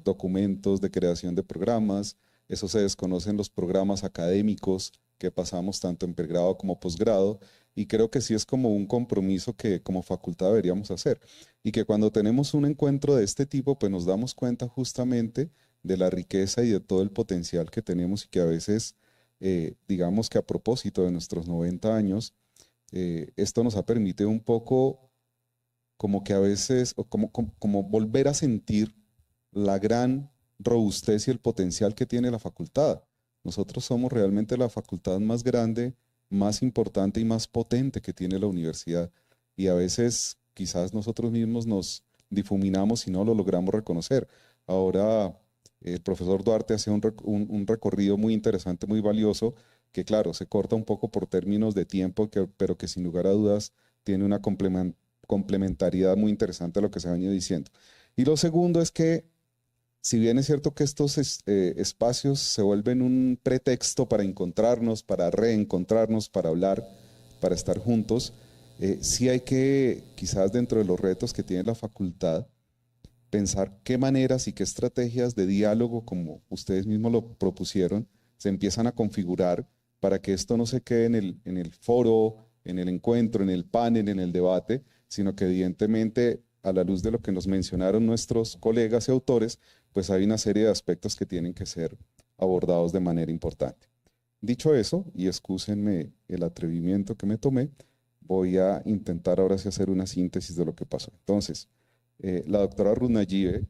documentos de creación de programas, eso se desconoce en los programas académicos que pasamos tanto en pregrado como posgrado, y creo que sí es como un compromiso que como facultad deberíamos hacer, y que cuando tenemos un encuentro de este tipo, pues nos damos cuenta justamente de la riqueza y de todo el potencial que tenemos y que a veces, digamos que a propósito de nuestros 90 años, esto nos ha permitido un poco como que a veces, o como volver a sentir la gran robustez y el potencial que tiene la facultad. Nosotros somos realmente la facultad más grande, más importante y más potente que tiene la universidad. Y a veces quizás nosotros mismos nos difuminamos y no lo logramos reconocer. Ahora el profesor Duarte hace un recorrido muy interesante, muy valioso, que claro, se corta un poco por términos de tiempo, pero que sin lugar a dudas tiene una complementariedad muy interesante a lo que se ha venido diciendo. Y lo segundo es que, si bien es cierto que estos espacios se vuelven un pretexto para encontrarnos, para reencontrarnos, para hablar, para estar juntos, sí hay que, quizás dentro de los retos que tiene la facultad, pensar qué maneras y qué estrategias de diálogo, como ustedes mismos lo propusieron, se empiezan a configurar para que esto no se quede en el foro, en el encuentro, en el panel, en el debate, sino que evidentemente, a la luz de lo que nos mencionaron nuestros colegas y autores, pues hay una serie de aspectos que tienen que ser abordados de manera importante. Dicho eso, y excúsenme el atrevimiento que me tomé, voy a intentar ahora sí hacer una síntesis de lo que pasó. Entonces, la doctora Ruth Nayibe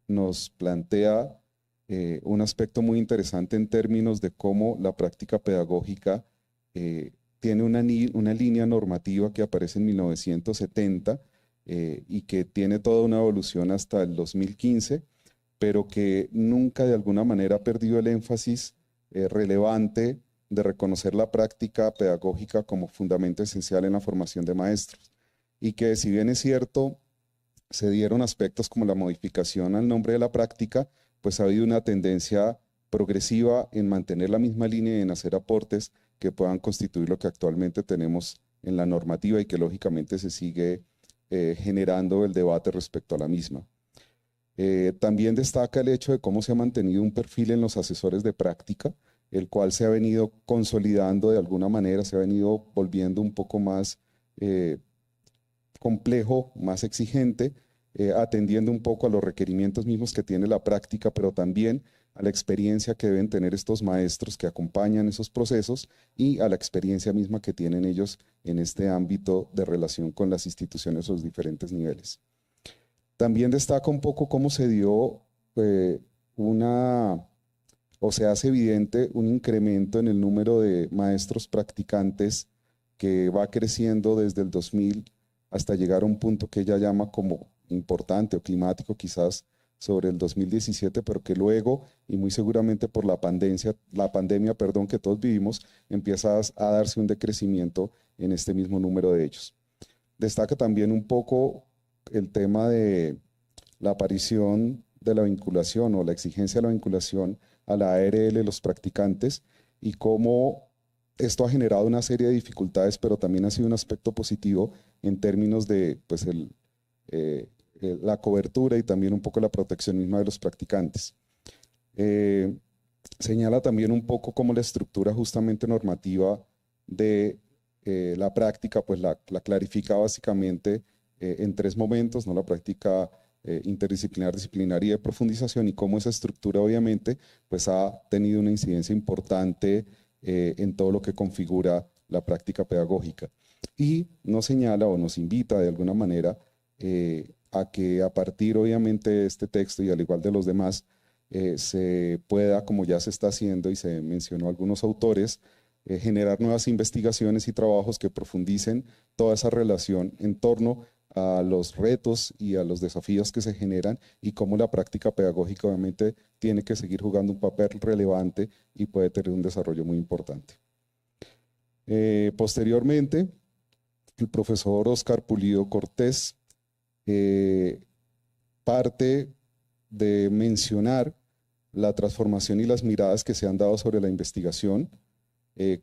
nos plantea un aspecto muy interesante en términos de cómo la práctica pedagógica tiene una línea normativa que aparece en 1970 y que tiene toda una evolución hasta el 2015, pero que nunca de alguna manera ha perdido el énfasis relevante de reconocer la práctica pedagógica como fundamento esencial en la formación de maestros. Y que, si bien es cierto, se dieron aspectos como la modificación al nombre de la práctica, pues ha habido una tendencia progresiva en mantener la misma línea y en hacer aportes que puedan constituir lo que actualmente tenemos en la normativa y que lógicamente se sigue generando el debate respecto a la misma. También destaca el hecho de cómo se ha mantenido un perfil en los asesores de práctica, el cual se ha venido consolidando de alguna manera, se ha venido volviendo un poco más complejo, más exigente, atendiendo un poco a los requerimientos mismos que tiene la práctica, pero también a la experiencia que deben tener estos maestros que acompañan esos procesos y a la experiencia misma que tienen ellos en este ámbito de relación con las instituciones a los diferentes niveles. También destaca un poco cómo se dio o se hace evidente un incremento en el número de maestros practicantes que va creciendo desde el 2000 hasta llegar a un punto que ella llama como importante o climático quizás sobre el 2017, pero que luego, y muy seguramente por la pandemia, que todos vivimos, empieza a darse un decrecimiento en este mismo número de ellos. Destaca también un poco el tema de la aparición de la vinculación o la exigencia de la vinculación a la ARL de los practicantes y cómo esto ha generado una serie de dificultades, pero también ha sido un aspecto positivo en términos de pues, la cobertura y también un poco la protección misma de los practicantes. Señala también un poco cómo la estructura justamente normativa de la práctica, pues la clarifica básicamente en 3 momentos, ¿no? La práctica interdisciplinar, disciplinar y de profundización, y cómo esa estructura obviamente pues ha tenido una incidencia importante en todo lo que configura la práctica pedagógica. Y nos señala o nos invita de alguna manera a que a partir obviamente de este texto y al igual de los demás, se pueda, como ya se está haciendo y se mencionó algunos autores, generar nuevas investigaciones y trabajos que profundicen toda esa relación en torno a los retos y a los desafíos que se generan y cómo la práctica pedagógica obviamente tiene que seguir jugando un papel relevante y puede tener un desarrollo muy importante. Posteriormente, el profesor Oscar Pulido Cortés parte de mencionar la transformación y las miradas que se han dado sobre la investigación,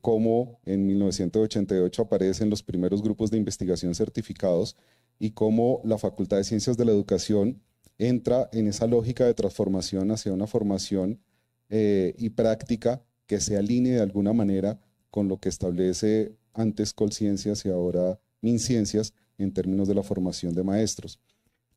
cómo en 1988 aparecen los primeros grupos de investigación certificados y cómo la Facultad de Ciencias de la Educación entra en esa lógica de transformación hacia una formación y práctica que se alinee de alguna manera con lo que establece antes Colciencias y ahora MinCiencias en términos de la formación de maestros.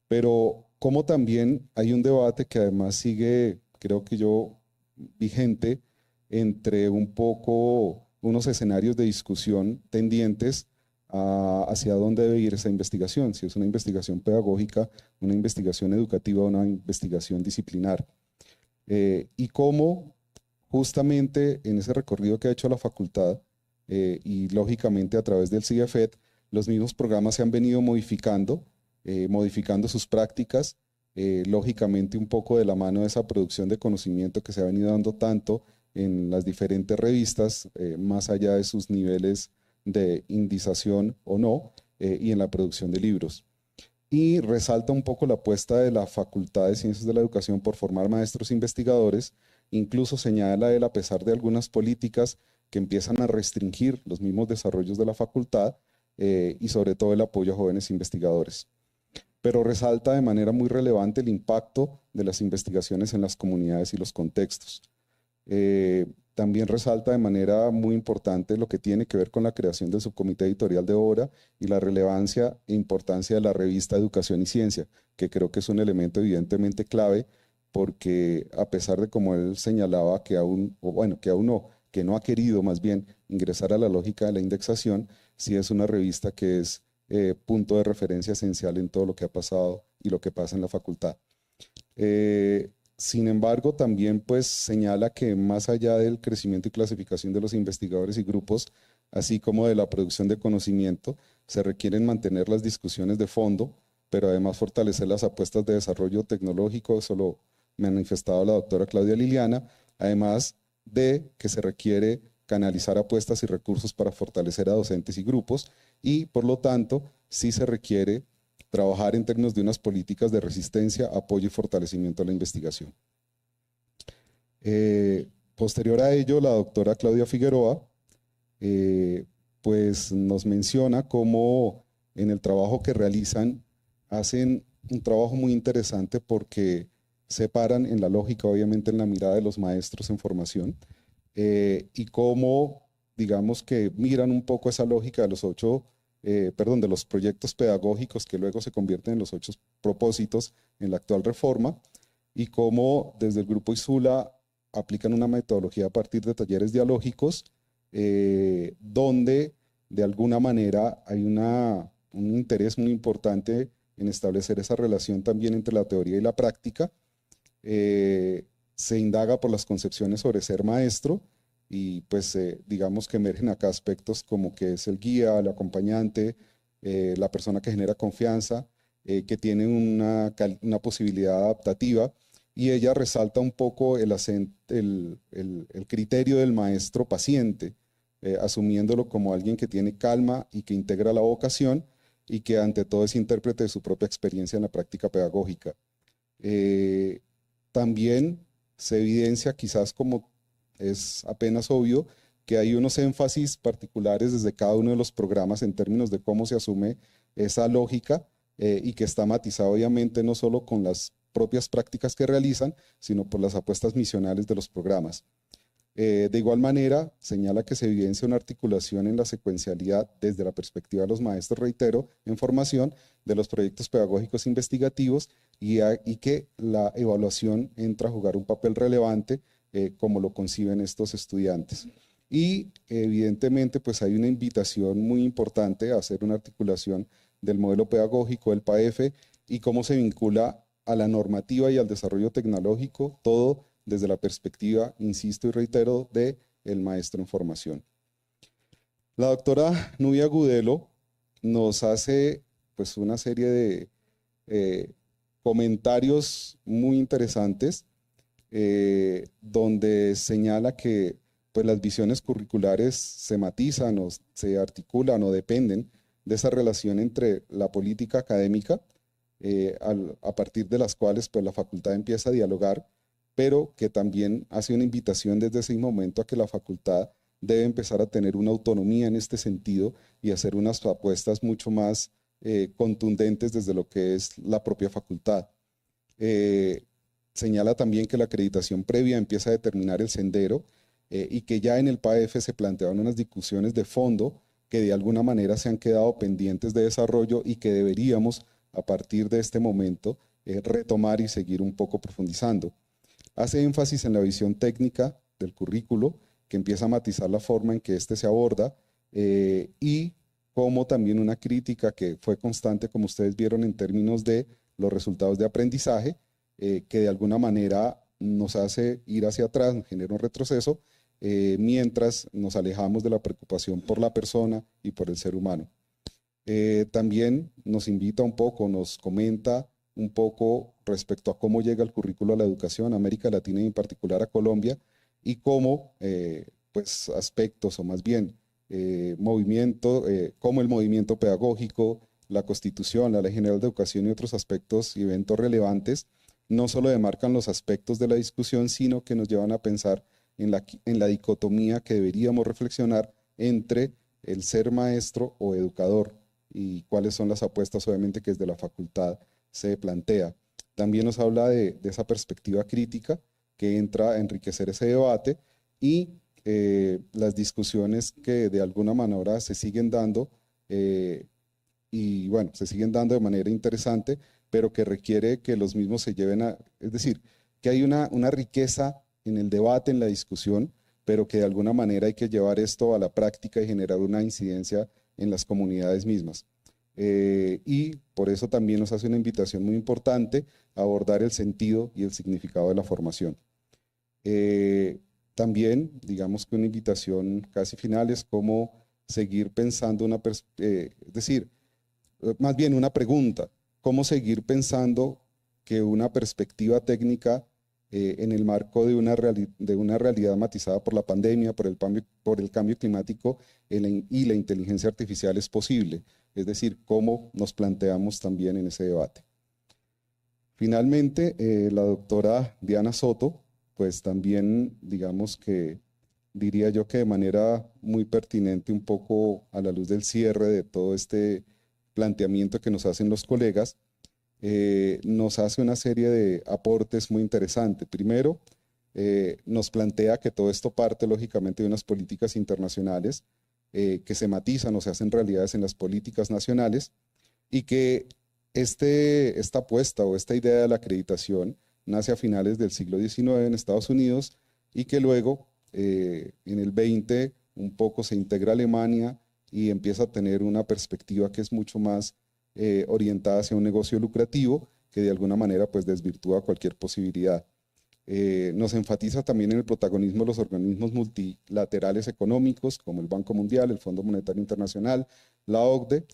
Pero como también hay un debate que además sigue, creo que yo, vigente entre un poco unos escenarios de discusión tendientes hacia dónde debe ir esa investigación, si es una investigación pedagógica, una investigación educativa o una investigación disciplinar. Y cómo justamente en ese recorrido que ha hecho la facultad y lógicamente a través del CIEFET, los mismos programas se han venido modificando sus prácticas, lógicamente un poco de la mano de esa producción de conocimiento que se ha venido dando tanto en las diferentes revistas, más allá de sus niveles de indización o no, y en la producción de libros. Y resalta un poco la apuesta de la Facultad de Ciencias de la Educación por formar maestros investigadores, incluso señala él, a pesar de algunas políticas que empiezan a restringir los mismos desarrollos de la facultad y sobre todo el apoyo a jóvenes investigadores. Pero resalta de manera muy relevante el impacto de las investigaciones en las comunidades y los contextos. También resalta de manera muy importante lo que tiene que ver con la creación del subcomité editorial de obra y la relevancia e importancia de la revista Educación y Ciencia, que creo que es un elemento evidentemente clave porque a pesar de, como él señalaba, que no ha querido más bien ingresar a la lógica de la indexación, sí es una revista que es punto de referencia esencial en todo lo que ha pasado y lo que pasa en la facultad. Sin embargo, también pues señala que más allá del crecimiento y clasificación de los investigadores y grupos, así como de la producción de conocimiento, se requieren mantener las discusiones de fondo, pero además fortalecer las apuestas de desarrollo tecnológico, eso lo manifestaba la doctora Claudia Liliana, además de que se requiere canalizar apuestas y recursos para fortalecer a docentes y grupos y, por lo tanto, sí se requiere trabajar en términos de unas políticas de resistencia, apoyo y fortalecimiento a la investigación. Posterior a ello, la doctora Claudia Figueroa pues nos menciona cómo en el trabajo que realizan hacen un trabajo muy interesante porque separan en la lógica, obviamente en la mirada de los maestros en formación y cómo, digamos que miran un poco esa lógica de de los proyectos pedagógicos que luego se convierten en los 8 propósitos en la actual reforma y cómo desde el Grupo ISULA aplican una metodología a partir de talleres dialógicos donde de alguna manera hay un interés muy importante en establecer esa relación también entre la teoría y la práctica. Se indaga por las concepciones sobre ser maestro y pues digamos que emergen acá aspectos como que es el guía, el acompañante, la persona que genera confianza, que tiene una posibilidad adaptativa y ella resalta un poco el criterio del maestro paciente, asumiéndolo como alguien que tiene calma y que integra la vocación y que ante todo es intérprete de su propia experiencia en la práctica pedagógica. También se evidencia, quizás como es apenas obvio, que hay unos énfasis particulares desde cada uno de los programas en términos de cómo se asume esa lógica y que está matizado obviamente no solo con las propias prácticas que realizan, sino por las apuestas misionales de los programas. De igual manera, señala que se evidencia una articulación en la secuencialidad desde la perspectiva de los maestros, reitero, en formación de los proyectos pedagógicos investigativos y que la evaluación entra a jugar un papel relevante como lo conciben estos estudiantes. Y evidentemente pues hay una invitación muy importante a hacer una articulación del modelo pedagógico, del PAEF, y cómo se vincula a la normativa y al desarrollo tecnológico, todo desde la perspectiva, insisto y reitero, de el maestro en formación. La doctora Nubia Gudelo nos hace pues una serie de comentarios muy interesantes donde señala que pues las visiones curriculares se matizan o se articulan o dependen de esa relación entre la política académica, a partir de las cuales pues la facultad empieza a dialogar, pero que también hace una invitación desde ese momento a que la facultad debe empezar a tener una autonomía en este sentido y hacer unas apuestas mucho más contundentes desde lo que es la propia facultad. Señala también que la acreditación previa empieza a determinar el sendero y que ya en el PAEF se planteaban unas discusiones de fondo que de alguna manera se han quedado pendientes de desarrollo y que deberíamos a partir de este momento retomar y seguir un poco profundizando. Hace énfasis en la visión técnica del currículo, que empieza a matizar la forma en que éste se aborda y como también una crítica que fue constante, como ustedes vieron, en términos de los resultados de aprendizaje, que de alguna manera nos hace ir hacia atrás, nos genera un retroceso, mientras nos alejamos de la preocupación por la persona y por el ser humano. También nos invita un poco, nos comenta un poco respecto a cómo llega el currículo a la educación, a América Latina y en particular a Colombia, y cómo pues aspectos o más bien cómo el movimiento pedagógico, la Constitución, la Ley General de Educación y otros aspectos y eventos relevantes no solo demarcan los aspectos de la discusión, sino que nos llevan a pensar en la dicotomía que deberíamos reflexionar entre el ser maestro o educador y cuáles son las apuestas obviamente que desde la facultad se plantea. También nos habla de esa perspectiva crítica que entra a enriquecer ese debate y las discusiones que de alguna manera se siguen dando y bueno, se siguen dando de manera interesante, pero que requiere que los mismos se lleven es decir, que hay una riqueza en el debate, en la discusión, pero que de alguna manera hay que llevar esto a la práctica y generar una incidencia en las comunidades mismas. Y por eso también nos hace una invitación muy importante a abordar el sentido y el significado de la formación. También, digamos que una invitación casi final es cómo seguir pensando es decir, más bien una pregunta, cómo seguir pensando que una perspectiva técnica en el marco de una realidad matizada por la pandemia, por el cambio climático y la inteligencia artificial es posible, es decir, cómo nos planteamos también en ese debate. Finalmente, la doctora Diana Soto, pues también digamos que diría yo que de manera muy pertinente un poco a la luz del cierre de todo este planteamiento que nos hacen los colegas, nos hace una serie de aportes muy interesantes. Primero, nos plantea que todo esto parte lógicamente de unas políticas internacionales que se matizan o se hacen realidades en las políticas nacionales y que esta apuesta o esta idea de la acreditación nace a finales del siglo XIX en Estados Unidos y que luego en el 20 un poco se integra a Alemania y empieza a tener una perspectiva que es mucho más orientada hacia un negocio lucrativo que de alguna manera pues desvirtúa cualquier posibilidad. Nos enfatiza también en el protagonismo de los organismos multilaterales económicos como el Banco Mundial, el Fondo Monetario Internacional, la OCDE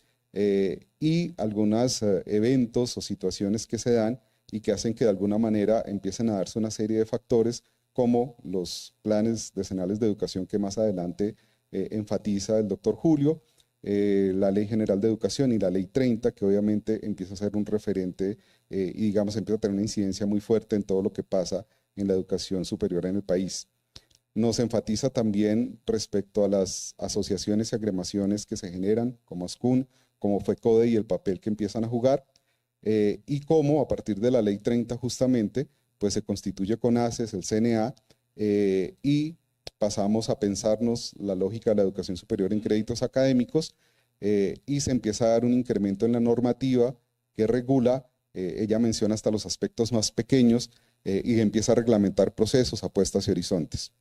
y algunos eventos o situaciones que se dan y que hacen que de alguna manera empiecen a darse una serie de factores como los planes decenales de educación que más adelante enfatiza el doctor Julio, la Ley General de Educación y la Ley 30, que obviamente empieza a ser un referente y digamos empieza a tener una incidencia muy fuerte en todo lo que pasa en la educación superior en el país. Nos enfatiza también respecto a las asociaciones y agremiaciones que se generan, como ASCUN, como FECODE y el papel que empiezan a jugar, y cómo a partir de la Ley 30 justamente, pues se constituye CONACES, el CNA, y pasamos a pensarnos la lógica de la educación superior en créditos académicos, y se empieza a dar un incremento en la normativa que regula, ella menciona hasta los aspectos más pequeños, y empieza a reglamentar procesos, apuestas y horizontes.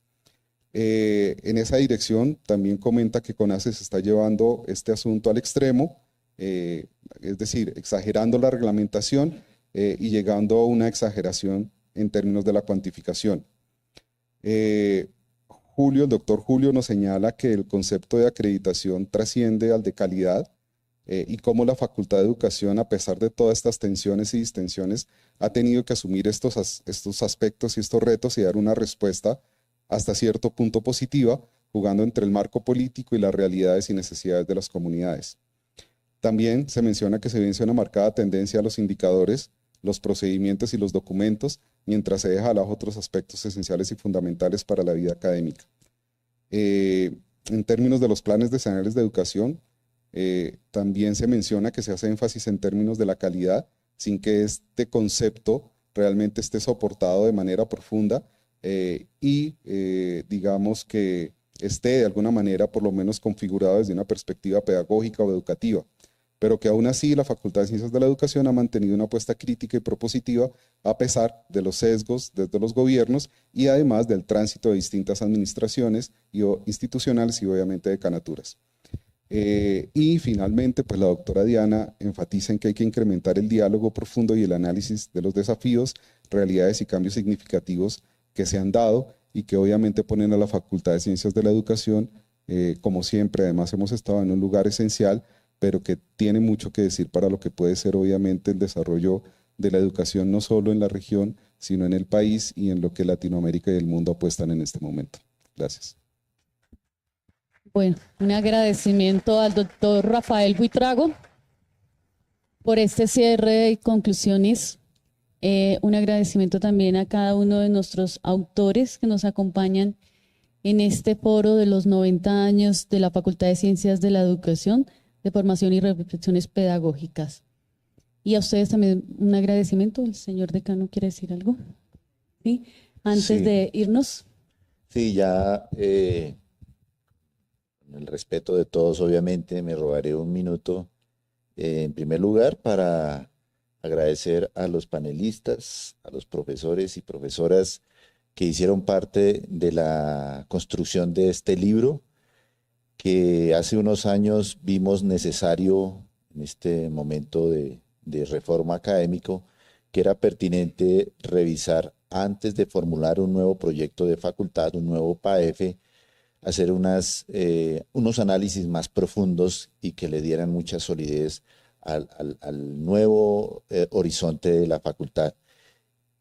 En esa dirección también comenta que CONACES está llevando este asunto al extremo, es decir, exagerando la reglamentación y llegando a una exageración en términos de la cuantificación. El doctor Julio nos señala que el concepto de acreditación trasciende al de calidad y cómo la Facultad de Educación, a pesar de todas estas tensiones y distensiones, ha tenido que asumir estos aspectos y estos retos y dar una respuesta hasta cierto punto positiva, jugando entre el marco político y las realidades y necesidades de las comunidades. También se menciona que se evidencia una marcada tendencia a los indicadores, los procedimientos y los documentos, mientras se deja a lado otros aspectos esenciales y fundamentales para la vida académica. En términos de los planes decenales de educación, también se menciona que se hace énfasis en términos de la calidad, sin que este concepto realmente esté soportado de manera profunda y digamos que esté de alguna manera por lo menos configurado desde una perspectiva pedagógica o educativa, pero que aún así la Facultad de Ciencias de la Educación ha mantenido una apuesta crítica y propositiva a pesar de los sesgos desde los gobiernos y además del tránsito de distintas administraciones institucionales y obviamente decanaturas. Y finalmente, pues la doctora Diana enfatiza en que hay que incrementar el diálogo profundo y el análisis de los desafíos, realidades y cambios significativos que se han dado y que obviamente ponen a la Facultad de Ciencias de la Educación, como siempre, además hemos estado en un lugar esencial, pero que tiene mucho que decir para lo que puede ser obviamente el desarrollo de la educación no solo en la región, sino en el país y en lo que Latinoamérica y el mundo apuestan en este momento. Gracias. Bueno, un agradecimiento al doctor Rafael Buitrago por este cierre y conclusiones. Un agradecimiento también a cada uno de nuestros autores que nos acompañan en este foro de los 90 años de la Facultad de Ciencias de la Educación, de Formación y Reflexiones Pedagógicas. Y a ustedes también un agradecimiento. ¿El señor decano quiere decir algo? ¿Sí? Antes de irnos. Sí, ya con el respeto de todos, obviamente, me robaré un minuto en primer lugar para agradecer a los panelistas, a los profesores y profesoras que hicieron parte de la construcción de este libro, que hace unos años vimos necesario en este momento de reforma académico, que era pertinente revisar antes de formular un nuevo proyecto de facultad, un nuevo PAEF, hacer unos análisis más profundos y que le dieran mucha solidez al nuevo horizonte de la facultad.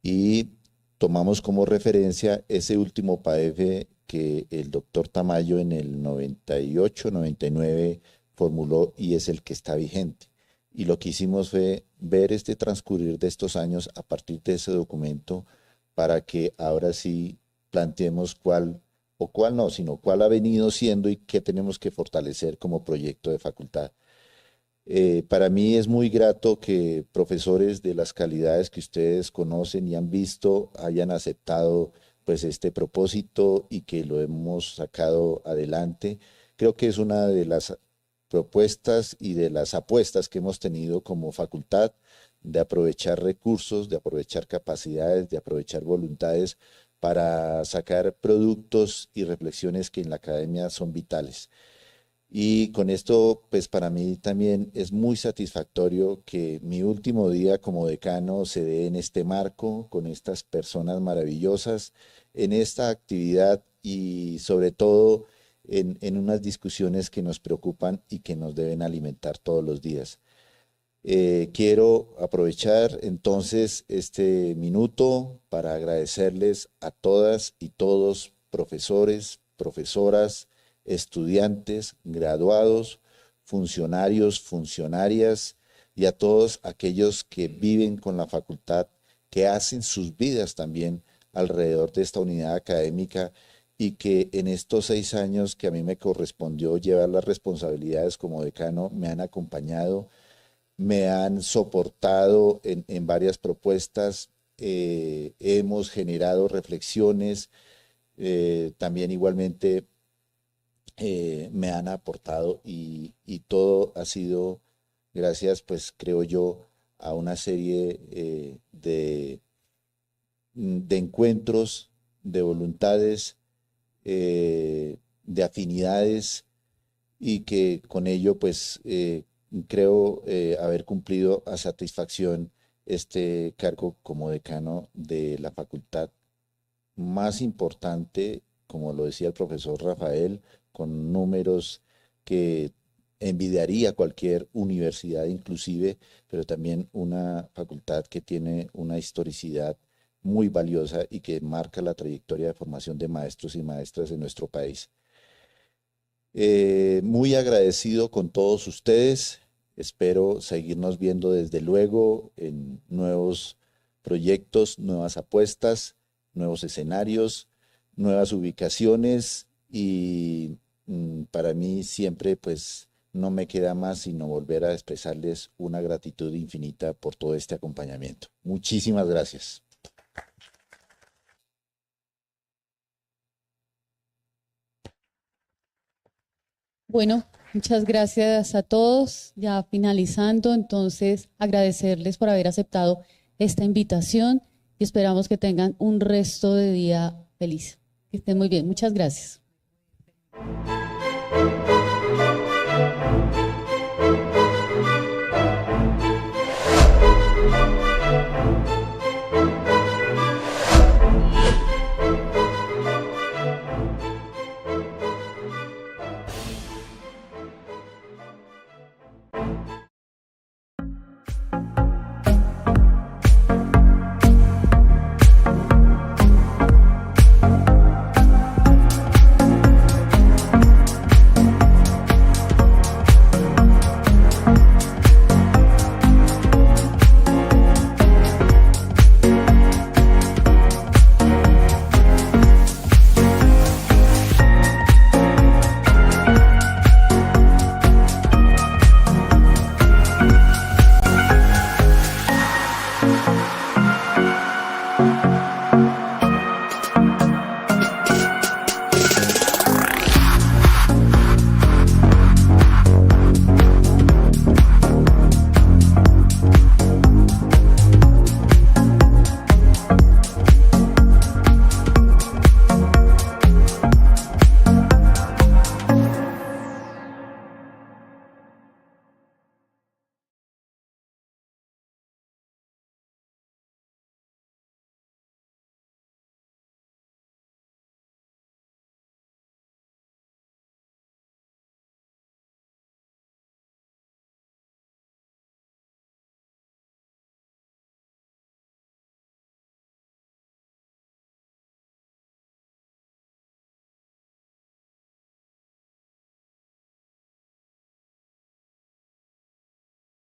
Y tomamos como referencia ese último PAEF que el doctor Tamayo en el 98, 99 formuló y es el que está vigente. Y lo que hicimos fue ver este transcurrir de estos años a partir de ese documento para que ahora sí planteemos cuál ha venido siendo y qué tenemos que fortalecer como proyecto de facultad. Para mí es muy grato que profesores de las calidades que ustedes conocen y han visto hayan aceptado pues este propósito y que lo hemos sacado adelante. Creo que es una de las propuestas y de las apuestas que hemos tenido como facultad de aprovechar recursos, de aprovechar capacidades, de aprovechar voluntades para sacar productos y reflexiones que en la academia son vitales. Y con esto, pues para mí también es muy satisfactorio que mi último día como decano se dé en este marco, con estas personas maravillosas, en esta actividad y sobre todo en unas discusiones que nos preocupan y que nos deben alimentar todos los días. Quiero aprovechar entonces este minuto para agradecerles a todas y todos, profesores, profesoras, estudiantes, graduados, funcionarios, funcionarias y a todos aquellos que viven con la facultad, que hacen sus vidas también alrededor de esta unidad académica y que en estos 6 años que a mí me correspondió llevar las responsabilidades como decano me han acompañado, me han soportado en varias propuestas, hemos generado reflexiones, también igualmente me han aportado y todo ha sido gracias, pues creo yo, a una serie de encuentros, de voluntades, de afinidades y que con ello pues creo haber cumplido a satisfacción este cargo como decano de la facultad más importante, como lo decía el profesor Rafael, con números que envidiaría cualquier universidad inclusive, pero también una facultad que tiene una historicidad muy valiosa y que marca la trayectoria de formación de maestros y maestras en nuestro país. Muy agradecido con todos ustedes, espero seguirnos viendo desde luego en nuevos proyectos, nuevas apuestas, nuevos escenarios, nuevas ubicaciones y para mí siempre pues no me queda más sino volver a expresarles una gratitud infinita por todo este acompañamiento. Muchísimas gracias. Bueno, muchas gracias a todos. Ya finalizando, entonces agradecerles por haber aceptado esta invitación y esperamos que tengan un resto de día feliz. Que estén muy bien. Muchas gracias.